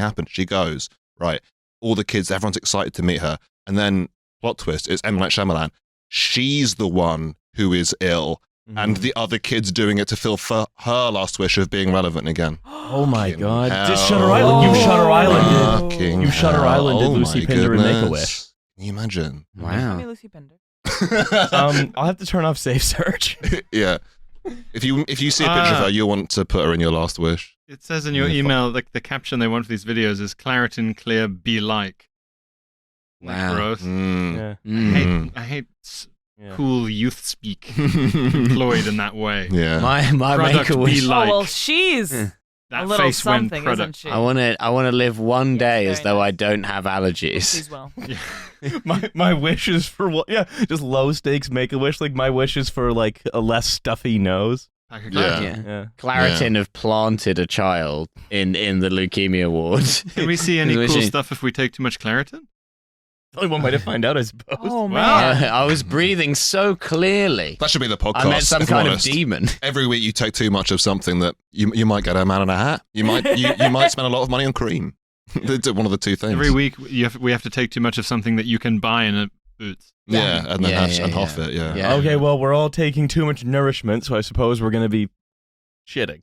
Speaker 4: happened. She goes right. All the kids, everyone's excited to meet her, and then plot twist, it's M. Night Shyamalan. She's the one who is ill, and the other kids doing it to fulfill her last wish of being relevant again.
Speaker 2: Oh my
Speaker 4: Fucking
Speaker 2: god.
Speaker 4: hell.
Speaker 2: Just Shutter Island. You Shutter Island did.
Speaker 4: Fucking
Speaker 2: You Shutter
Speaker 4: hell.
Speaker 2: Island did
Speaker 4: Oh
Speaker 2: Lucy
Speaker 4: my
Speaker 2: Pinder and
Speaker 4: goodness.
Speaker 2: Make-A-Wish.
Speaker 4: Can you imagine?
Speaker 1: Give
Speaker 3: Wow.
Speaker 1: me Lucy Pinder.
Speaker 2: I'll have to turn off Safe Search.
Speaker 4: Yeah. If you see a picture of her, you'll want to put her in your last wish.
Speaker 5: It says in your
Speaker 4: Yeah,
Speaker 5: email, like the caption they want for these videos is Claritin Clear Be Like.
Speaker 3: Wow.
Speaker 5: Gross.
Speaker 4: Mm.
Speaker 2: Yeah.
Speaker 3: Mm.
Speaker 5: I hate
Speaker 2: Yeah.
Speaker 5: cool youth speak employed in that way.
Speaker 4: Yeah.
Speaker 3: My
Speaker 5: Product
Speaker 3: Make-A-Wish.
Speaker 5: be
Speaker 1: Oh,
Speaker 5: like
Speaker 1: well, she's
Speaker 3: Yeah.
Speaker 5: that
Speaker 1: a little
Speaker 5: face when
Speaker 1: something, isn't
Speaker 5: product.
Speaker 1: she?
Speaker 3: I want to live one
Speaker 1: Yes,
Speaker 3: day as
Speaker 1: very
Speaker 3: though I
Speaker 1: nice.
Speaker 3: don't have allergies.
Speaker 1: She's well.
Speaker 2: my wish is for what? Yeah, just low stakes Make-A-Wish. Like my wish is for like a less stuffy nose.
Speaker 5: Pack of
Speaker 4: Yeah.
Speaker 5: Claritin.
Speaker 3: Yeah.
Speaker 2: Yeah.
Speaker 3: Claritin have planted a child in the leukemia ward.
Speaker 5: Can we see any
Speaker 3: Is
Speaker 5: cool
Speaker 3: she-
Speaker 5: stuff if we take too much Claritin?
Speaker 2: Only one way to find out, I suppose.
Speaker 1: Oh
Speaker 5: Well,
Speaker 1: man.
Speaker 3: I was breathing so clearly.
Speaker 4: That should be the podcast.
Speaker 3: I met some
Speaker 4: if I'm
Speaker 3: kind of
Speaker 4: honest.
Speaker 3: demon.
Speaker 4: Every week you take too much of something that you might get a man in a hat. You might spend a lot of money on cream. One of the two things.
Speaker 5: Every week we have to take too much of something that you can buy in a Boots.
Speaker 4: Yeah, and then half
Speaker 3: yeah.
Speaker 4: it. Yeah.
Speaker 3: Yeah.
Speaker 2: Okay, well, we're all taking too much nourishment, so I suppose we're going to be shitting.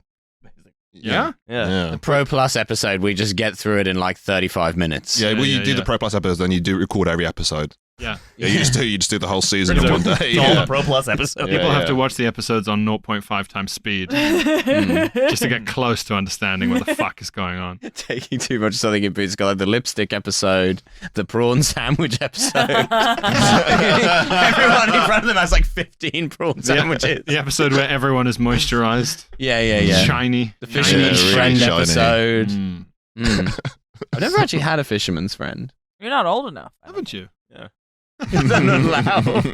Speaker 5: Yeah?
Speaker 2: Yeah.
Speaker 3: The Pro Plus episode, we just get through it in like 35 minutes.
Speaker 4: Yeah, well, you
Speaker 5: Yeah,
Speaker 4: do
Speaker 5: yeah.
Speaker 4: the Pro Plus episode, then you do record every episode.
Speaker 5: Yeah.
Speaker 4: Yeah, you just do the whole season in one day.
Speaker 2: It's all
Speaker 4: Yeah.
Speaker 2: the Pro Plus episode.
Speaker 4: Yeah.
Speaker 5: People have to watch the episodes on 0.5 times speed just to get close to understanding what the fuck is going on.
Speaker 3: Taking too much something in Boots. Got like the lipstick episode, the prawn sandwich episode. Everyone in front of them has like 15 prawn sandwiches.
Speaker 5: The episode where everyone is moisturized,
Speaker 3: Yeah.
Speaker 5: shiny.
Speaker 3: The fisherman's
Speaker 4: really
Speaker 3: friend
Speaker 4: shiny.
Speaker 3: episode.
Speaker 5: Mm.
Speaker 3: I've never actually had a fisherman's friend.
Speaker 1: You're not old enough.
Speaker 5: Haven't you?
Speaker 3: Is that not allowed?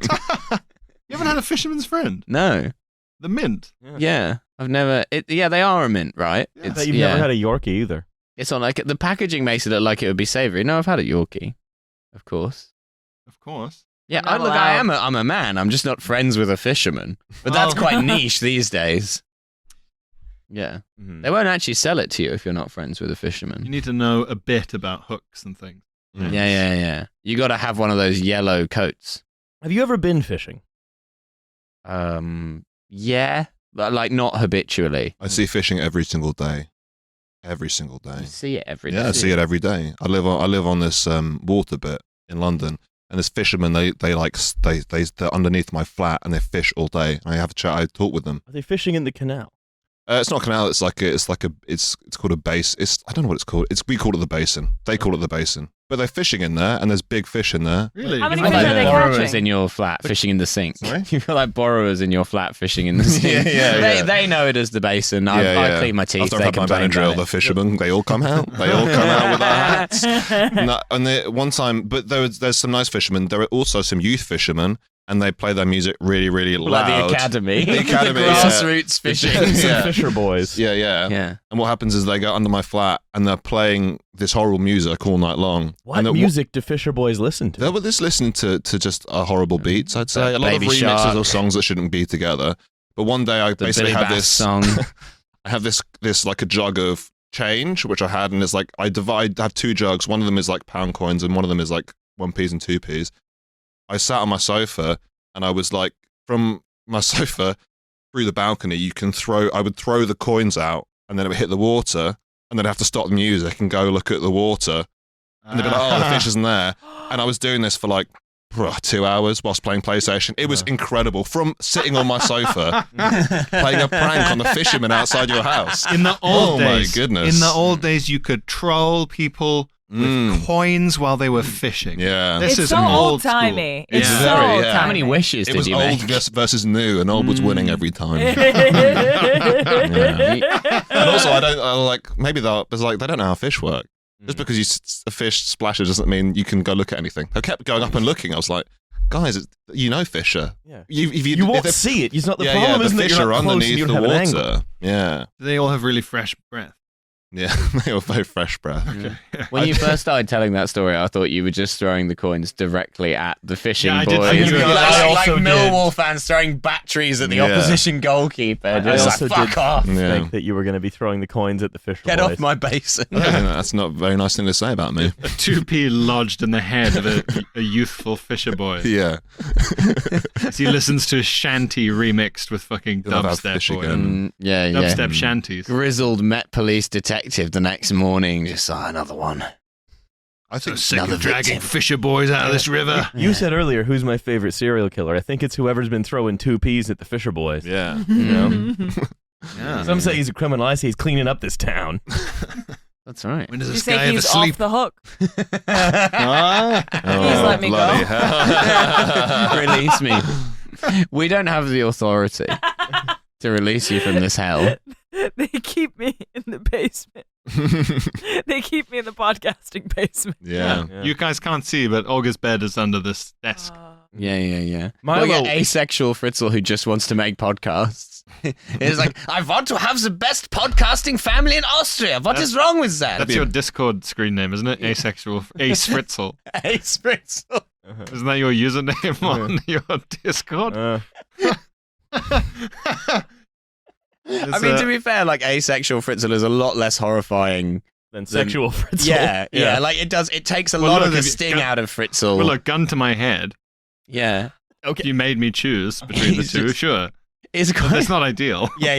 Speaker 5: You haven't had a fisherman's friend?
Speaker 3: No.
Speaker 5: The mint.
Speaker 3: Yeah. I've never. Yeah, they are a mint, right?
Speaker 5: Yeah.
Speaker 2: But you've never had a Yorkie either.
Speaker 3: It's on like the packaging makes it look like it would be savory. No, I've had a Yorkie, of course.
Speaker 5: Of course.
Speaker 3: Yeah,
Speaker 1: Not
Speaker 3: look,
Speaker 1: allowed.
Speaker 3: I'm a man. I'm just not friends with a fisherman. But that's
Speaker 5: Oh.
Speaker 3: quite niche these days. Yeah,
Speaker 2: Mhm.
Speaker 3: they won't actually sell it to you if you're not friends with a
Speaker 5: You
Speaker 3: fisherman.
Speaker 5: need to know a bit about hooks and things.
Speaker 4: Mm.
Speaker 3: Yeah. You got to have one of those yellow coats.
Speaker 2: Have you ever been fishing?
Speaker 3: Yeah, but like not habitually.
Speaker 4: I see fishing every single day. Every single day.
Speaker 3: You see it every day.
Speaker 4: Yeah, I see it every day. I live on this water bit in London, and this fishermen they're underneath my flat and they fish all day. I have a chat. I talk with them.
Speaker 2: Are they fishing in the canal?
Speaker 4: It's not a canal. It's called a base. I don't know what it's called. We call it the basin. They call it the basin. But they're fishing in there, and there's big fish in there.
Speaker 5: Really?
Speaker 1: How many
Speaker 3: You've got
Speaker 1: fish
Speaker 3: like
Speaker 1: are they
Speaker 3: borrowers
Speaker 1: catching?
Speaker 3: in your flat fishing in the sink.
Speaker 4: Sorry?
Speaker 3: You've got like borrowers in your flat fishing in the sink.
Speaker 4: Yeah.
Speaker 3: They know it as the basin. I clean my teeth.
Speaker 4: After I've
Speaker 3: They
Speaker 4: had my
Speaker 3: complain
Speaker 4: Benadryl,
Speaker 3: about
Speaker 4: the
Speaker 3: it.
Speaker 4: fishermen, they all come out. They all come out with their hats. No, and one time, but there's some nice fishermen. There are also some youth fishermen, and they play their music really, really loud.
Speaker 3: Like the academy.
Speaker 4: The academy,
Speaker 3: The
Speaker 4: yeah.
Speaker 3: grassroots fishing.
Speaker 2: Some
Speaker 4: Yeah.
Speaker 2: Fisher boys.
Speaker 4: Yeah.
Speaker 3: Yeah.
Speaker 4: And what happens is they go under my flat and they're playing this horrible music all night long.
Speaker 2: What
Speaker 4: and
Speaker 2: music do Fisher boys listen to?
Speaker 4: They were just listening to just horrible beats, I'd say. A lot
Speaker 3: Baby
Speaker 4: of remixes
Speaker 3: Shark.
Speaker 4: of songs that shouldn't be together. But one day I
Speaker 3: The
Speaker 4: basically
Speaker 3: Billy
Speaker 4: had
Speaker 3: Bass
Speaker 4: this
Speaker 3: song.
Speaker 4: I have this like a jug of change, which I had, and it's like I have two jugs. One of them is like pound coins, and one of them is like 1p's and 2p's. I sat on my sofa, and I was like, from my sofa through the balcony, I would throw the coins out, and then it would hit the water, and then I'd have to stop the music and go look at the water, and they'd be like, oh, the fish isn't there. And I was doing this for like 2 hours whilst playing PlayStation. It was incredible. From sitting on my sofa, playing a prank on the fishermen outside your house.
Speaker 5: In the old
Speaker 4: Oh
Speaker 5: days,
Speaker 4: my goodness.
Speaker 5: in the old days, you could troll people with coins while they were fishing.
Speaker 4: Yeah.
Speaker 5: This
Speaker 1: It's
Speaker 5: is
Speaker 1: so
Speaker 5: an old
Speaker 1: old-timey.
Speaker 5: school.
Speaker 1: It's
Speaker 5: Yeah.
Speaker 1: so
Speaker 4: Very, yeah.
Speaker 1: old-timey.
Speaker 3: How many wishes
Speaker 4: It
Speaker 3: did
Speaker 4: was
Speaker 3: you
Speaker 4: old
Speaker 3: make?
Speaker 4: versus new, and old was winning every time.
Speaker 3: Yeah.
Speaker 4: And also, maybe they don't know how fish work. Just because a fish splashes doesn't mean you can go look at anything. I kept going up and looking. I was like, guys, Fisher.
Speaker 2: Yeah.
Speaker 4: You
Speaker 2: won't
Speaker 4: if
Speaker 2: see it. It's not the
Speaker 4: yeah,
Speaker 2: problem.
Speaker 4: the
Speaker 2: Isn't that
Speaker 4: fish
Speaker 2: you're
Speaker 4: are
Speaker 2: not close and
Speaker 4: underneath
Speaker 2: you
Speaker 4: the
Speaker 2: don't have an angle.
Speaker 4: water. Yeah,
Speaker 5: They all have really fresh breath.
Speaker 4: yeah, they were very fresh breath.
Speaker 3: When you first started telling that story, I thought you were just throwing the coins directly at the fishing
Speaker 5: Yeah, I did
Speaker 3: boys.
Speaker 5: think you were-
Speaker 2: I also did.
Speaker 3: Millwall fans throwing batteries at the
Speaker 4: Yeah.
Speaker 3: opposition goalkeeper.
Speaker 2: I
Speaker 3: Just
Speaker 2: also
Speaker 3: like, fuck
Speaker 2: did
Speaker 3: off.
Speaker 4: Yeah.
Speaker 2: think that you were going to be throwing the coins at the Fisher
Speaker 3: Get
Speaker 2: boys.
Speaker 3: off my basin.
Speaker 4: That's not a very nice thing to say about me.
Speaker 5: A 2p lodged in the head of a youthful fisher boy
Speaker 4: Yeah,
Speaker 5: as he listens to a shanty remixed with fucking
Speaker 4: You'll have
Speaker 5: dubstep
Speaker 4: fish
Speaker 5: or
Speaker 4: again.
Speaker 3: Yeah.
Speaker 5: dubstep shanties.
Speaker 3: Grizzled Met Police detective the next morning just saw another one.
Speaker 4: I
Speaker 5: So
Speaker 4: think
Speaker 5: sick
Speaker 3: Another
Speaker 5: of dragging
Speaker 3: victim.
Speaker 5: fisher boys out of this river.
Speaker 2: You said earlier, who's my favorite serial killer? I think it's whoever's been throwing 2Ps at the Fisher boys.
Speaker 4: yeah.
Speaker 2: You know?
Speaker 5: Yeah.
Speaker 2: Some say he's a criminal. I say he's cleaning up this town.
Speaker 3: That's right.
Speaker 5: When does
Speaker 1: You
Speaker 5: this
Speaker 1: say
Speaker 5: guy ever
Speaker 1: he's
Speaker 5: sleep?
Speaker 1: off the hook.
Speaker 4: Oh,
Speaker 1: Please let me
Speaker 4: bloody
Speaker 1: go.
Speaker 4: hell.
Speaker 3: Release me. We don't have the authority to release you from this hell.
Speaker 1: They keep me in the basement. They keep me in the podcasting basement.
Speaker 4: Yeah.
Speaker 2: Yeah.
Speaker 5: You guys can't see, but Olga's bed is under this desk.
Speaker 3: Yeah.
Speaker 2: Milo-
Speaker 3: Like an asexual Fritzl who just wants to make podcasts. It's like, I want to have the best podcasting family in Austria. What is wrong with that?
Speaker 5: That's your Discord screen name, isn't it? Asexual Ace Fritzl.
Speaker 3: Ace Fritzl.
Speaker 5: Isn't that your username on your Discord?
Speaker 3: I mean, to be fair, like asexual Fritzl is a lot less horrifying
Speaker 2: Than sexual Fritzl.
Speaker 3: Yeah. Like it takes a lot of the sting out of Fritzl.
Speaker 5: Well, look, gun to my head.
Speaker 3: Yeah.
Speaker 5: If you made me choose between the two, sure.
Speaker 3: It's
Speaker 5: But that's not ideal.
Speaker 3: Yeah.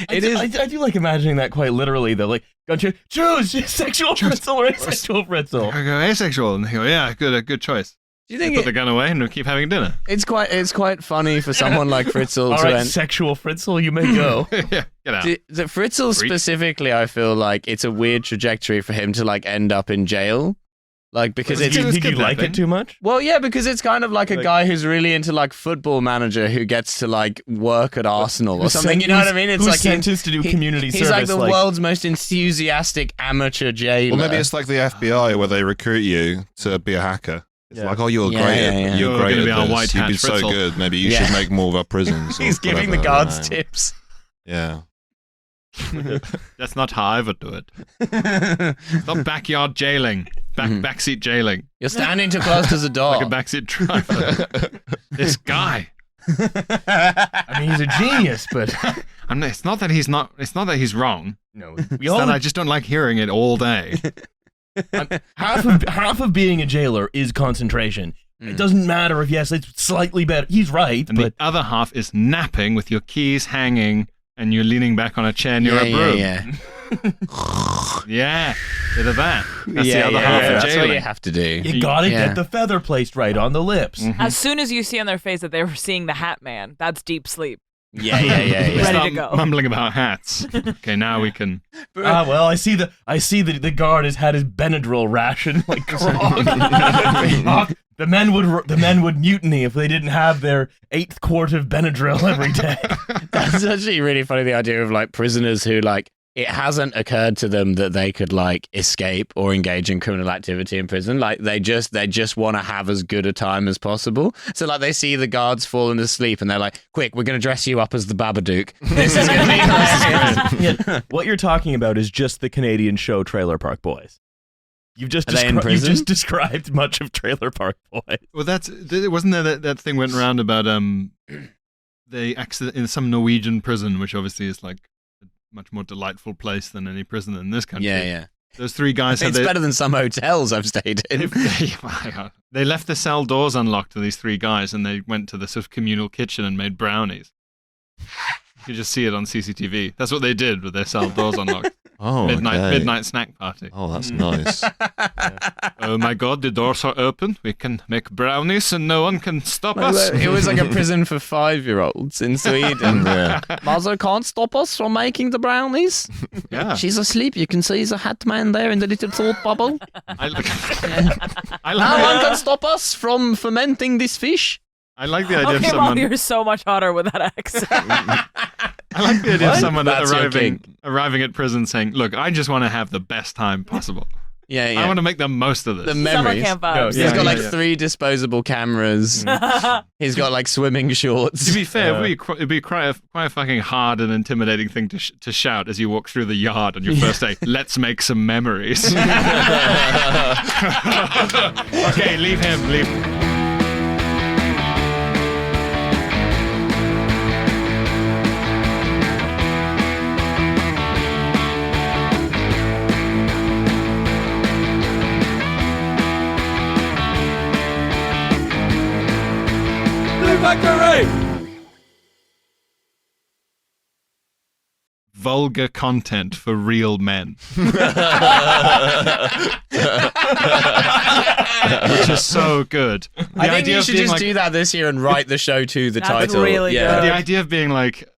Speaker 3: It is.
Speaker 2: I do like imagining that quite literally, though. Like, don't you choose sexual Fritzl or asexual Fritzl?
Speaker 5: I go asexual, and they go, yeah, good choice.
Speaker 3: Do you think
Speaker 5: Put the gun away and we keep having dinner.
Speaker 3: it's quite funny for someone like Fritzl
Speaker 2: All
Speaker 3: to
Speaker 2: right,
Speaker 3: end.
Speaker 2: sexual Fritzl, you may go.
Speaker 5: Yeah, get out.
Speaker 3: The Fritzl
Speaker 5: Freak.
Speaker 3: specifically, I feel like it's a weird trajectory for him to like end up in jail. Like, because
Speaker 5: Well,
Speaker 3: it's
Speaker 5: it's
Speaker 2: Did you like
Speaker 5: kidnapping.
Speaker 2: it too much?
Speaker 3: well, yeah, because it's kind of like a
Speaker 2: Like-
Speaker 3: guy who's really into like Football Manager who gets to like work at Arsenal or
Speaker 2: Who's
Speaker 3: something.
Speaker 2: sen-
Speaker 3: You know what I
Speaker 2: who's-
Speaker 3: mean? It's
Speaker 2: who's
Speaker 3: like
Speaker 2: sentenced to do community
Speaker 3: he's
Speaker 2: service.
Speaker 3: like the world's most enthusiastic amateur jailer.
Speaker 4: Well, maybe it's like the FBI where they recruit you to be a hacker. It's
Speaker 2: Yeah.
Speaker 4: like, oh, you're
Speaker 3: Yeah,
Speaker 4: great.
Speaker 3: yeah, yeah.
Speaker 5: You're
Speaker 4: Great
Speaker 5: gonna
Speaker 4: at
Speaker 5: be our
Speaker 4: this.
Speaker 5: white
Speaker 4: You've
Speaker 5: hat
Speaker 4: been so
Speaker 5: Fritzl.
Speaker 4: good. Maybe you
Speaker 3: Yeah.
Speaker 4: should make more of our prisons. or
Speaker 3: he's giving the
Speaker 4: whatever.
Speaker 3: guards
Speaker 4: Yeah.
Speaker 3: tips.
Speaker 4: Yeah.
Speaker 5: That's not how I would do it. Stop backyard jailing. Backseat jailing.
Speaker 3: You're standing too close to the door.
Speaker 5: Like a backseat driver. This guy.
Speaker 2: I mean, he's a genius, but
Speaker 5: It's not that he's wrong.
Speaker 2: no,
Speaker 5: It's
Speaker 2: we all
Speaker 5: that I just don't like hearing it all day.
Speaker 2: half of being a jailer is concentration. It doesn't matter if it's slightly better. He's right,
Speaker 5: And
Speaker 2: but
Speaker 5: the other half is napping with your keys hanging and you're leaning back on a chair near a broom.
Speaker 3: yeah.
Speaker 5: Yeah, bit of that. That's the other half of
Speaker 3: That's what
Speaker 5: jailing.
Speaker 3: you have to do.
Speaker 2: you gotta
Speaker 3: Yeah.
Speaker 2: get the feather placed right on the lips.
Speaker 1: As soon as you see on their face that they were seeing the Hat Man, that's deep sleep.
Speaker 3: Yeah.
Speaker 1: Ready
Speaker 5: Stop
Speaker 1: to go.
Speaker 5: mumbling about hats. Okay, now we can.
Speaker 2: Well, I see that the guard has had his Benadryl ration like Krog. The men would mutiny if they didn't have their 8th quart of Benadryl every day.
Speaker 3: That's actually really funny, the idea of like prisoners who like it hasn't occurred to them that they could like escape or engage in criminal activity in prison. Like they just want to have as good a time as possible. So like they see the guards falling asleep and they're like, quick, we're going to dress you up as the Babadook. This is going to be great.
Speaker 2: Yeah, what you're talking about is just the Canadian show Trailer Park Boys. You've just
Speaker 3: Are they in
Speaker 2: you've
Speaker 3: prison?
Speaker 2: just described much of Trailer Park Boys.
Speaker 5: Well, wasn't there that thing went around about they accident in some Norwegian prison, which obviously is like a much more delightful place than any prison in this country.
Speaker 3: Yeah.
Speaker 5: Those 3 guys had
Speaker 3: It's better than some hotels I've stayed in.
Speaker 5: they left the cell doors unlocked to these 3 guys, and they went to the sort of communal kitchen and made brownies. You could just see it on CCTV. That's what they did with their cell doors unlocked.
Speaker 4: Oh,
Speaker 5: Midnight snack party.
Speaker 4: Oh, that's nice.
Speaker 5: Oh my God, the doors are open. We can make brownies, and no one can stop us.
Speaker 3: It was like a prison for 5-year-olds in Sweden.
Speaker 4: Yeah.
Speaker 3: Mother can't stop us from making the brownies.
Speaker 5: Yeah.
Speaker 3: She's asleep. You can see the hat man there in the little thought bubble.
Speaker 5: I like
Speaker 3: No one can stop us from fermenting this fish.
Speaker 5: I like the idea of
Speaker 1: Okay, well,
Speaker 5: someone.
Speaker 1: you're so much hotter with that accent.
Speaker 5: I like the idea of
Speaker 3: What?
Speaker 5: someone
Speaker 3: That's your kink.
Speaker 5: arriving at prison saying, "Look, I just want to have the best time possible.
Speaker 3: Yeah.
Speaker 5: I want to make the most of this."
Speaker 3: The
Speaker 1: Summer
Speaker 3: memories.
Speaker 1: camp vibes.
Speaker 3: He's
Speaker 5: Yeah,
Speaker 3: got like
Speaker 5: yeah.
Speaker 3: 3 disposable cameras. He's got like swimming
Speaker 5: To
Speaker 3: shorts.
Speaker 5: be fair, it'd be quite a fucking hard and intimidating thing to shout as you walk through the yard on your first day. Let's make some memories. Okay, leave him. Leave. Vulgar content for real men. Which is so good.
Speaker 3: I think you should just do that this year and write the show to the
Speaker 1: That's
Speaker 3: title.
Speaker 1: really
Speaker 3: yeah.
Speaker 1: good.
Speaker 5: The idea of being like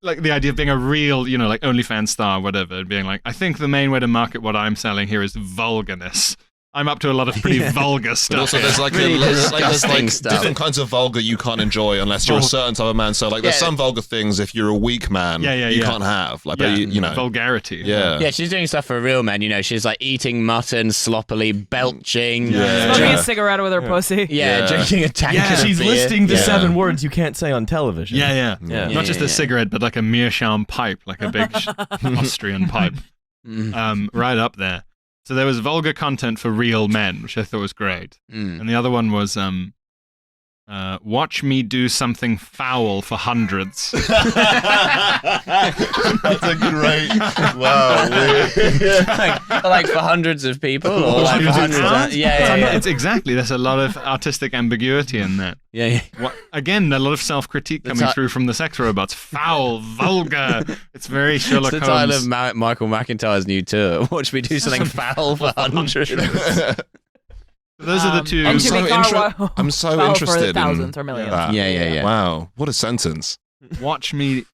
Speaker 5: the idea of being a real, like OnlyFans star, whatever, and being like, I think the main way to market what I'm selling here is vulgarness. I'm up to a lot of pretty vulgar
Speaker 4: But
Speaker 5: stuff.
Speaker 4: also, there's like,
Speaker 3: Really
Speaker 4: there's
Speaker 3: disgusting stuff.
Speaker 4: different kinds of vulgar you can't enjoy unless you're a certain type of man. So like, there's
Speaker 3: Yeah.
Speaker 4: some vulgar things if you're a weak man, you can't have. Like, but you know,
Speaker 5: vulgarity.
Speaker 4: yeah.
Speaker 3: She's doing stuff for real men. You know, she's like eating mutton sloppily, belching.
Speaker 1: Smoking a cigarette with her pussy.
Speaker 3: Yeah, drinking a tank of
Speaker 2: She's
Speaker 3: beer.
Speaker 2: listing the
Speaker 4: Yeah.
Speaker 2: 7 words you can't say on television.
Speaker 5: Yeah.
Speaker 2: Yeah.
Speaker 5: Not just a cigarette, but like a meerschaum pipe, like a big Austrian pipe. Right up there. So there was vulgar content for real men, which I thought was great. And the other one was watch me do something foul for hundreds.
Speaker 4: That's a great. Wow.
Speaker 3: like for hundreds of people, or like for hundreds.
Speaker 5: It's exactly. There's a lot of artistic ambiguity in that.
Speaker 3: Yeah.
Speaker 5: Again, a lot of self-critique coming through from the sex robots. Foul, vulgar. It's very Sherlock
Speaker 3: It's the
Speaker 5: Holmes.
Speaker 3: title of Michael McIntyre's new tour. Watch me do something foul for hundreds.
Speaker 5: Those are the two.
Speaker 1: And to
Speaker 4: so
Speaker 1: make
Speaker 4: I'm so
Speaker 1: foul
Speaker 4: interested
Speaker 1: for thousands or millions.
Speaker 3: Yeah.
Speaker 4: Wow, what a sentence.
Speaker 5: Watch me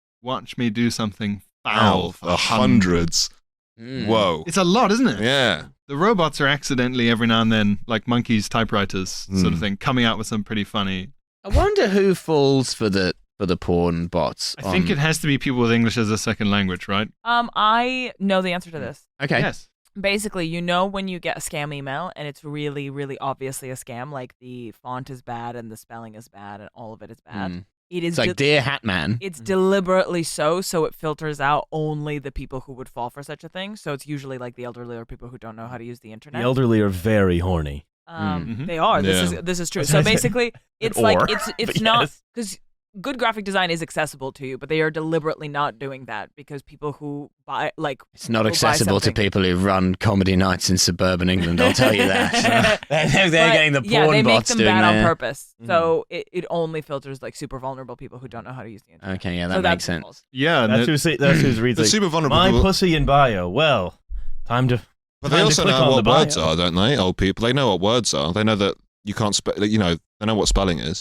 Speaker 5: do something foul for hundreds.
Speaker 4: Hundreds. Whoa.
Speaker 5: It's a lot, isn't it?
Speaker 4: Yeah.
Speaker 5: The robots are accidentally every now and then, like monkeys, typewriters, sort of thing, coming out with some pretty funny.
Speaker 3: I wonder who falls for the porn bots.
Speaker 5: I think it has to be people with English as a second language, right?
Speaker 1: I know the answer to this.
Speaker 3: Okay.
Speaker 5: Yes.
Speaker 1: Basically, you know when you get a scam email and it's really, really obviously a scam, like the font is bad and the spelling is bad and all of it is bad. It is
Speaker 3: It's like Dear Hat Man.
Speaker 1: It's deliberately so it filters out only the people who would fall for such a thing. So it's usually like the elderly or people who don't know how to use the
Speaker 2: The
Speaker 1: internet.
Speaker 2: elderly are very horny.
Speaker 1: They are.
Speaker 4: Yeah.
Speaker 1: This is true. So basically, it's like
Speaker 2: Or,
Speaker 1: it's
Speaker 2: but
Speaker 1: not
Speaker 2: yes.
Speaker 1: because good graphic design is accessible to you, but they are deliberately not doing that because people who buy
Speaker 3: It's not
Speaker 1: will buy
Speaker 3: accessible to
Speaker 1: something.
Speaker 3: people who run comedy nights in suburban England, I'll tell you that. They're getting the porn
Speaker 1: yeah, they make
Speaker 3: bots
Speaker 1: them
Speaker 3: doing
Speaker 1: bad on
Speaker 3: their-
Speaker 1: purpose. So it only filters like super vulnerable people who don't know how to use the internet.
Speaker 3: Okay, yeah, that
Speaker 1: So
Speaker 3: makes
Speaker 1: that's
Speaker 3: sense.
Speaker 1: false.
Speaker 5: Yeah.
Speaker 2: That's who's reads
Speaker 4: The
Speaker 2: like,
Speaker 4: super vulnerable
Speaker 2: my
Speaker 4: people.
Speaker 2: pussy in bio. Well, time to.
Speaker 4: But they
Speaker 2: time to
Speaker 4: also
Speaker 2: click
Speaker 4: know
Speaker 2: on
Speaker 4: what
Speaker 2: the bio.
Speaker 4: words are, don't they? Old people. They know what words are. They know that you can't spell. You know, they know what spelling is.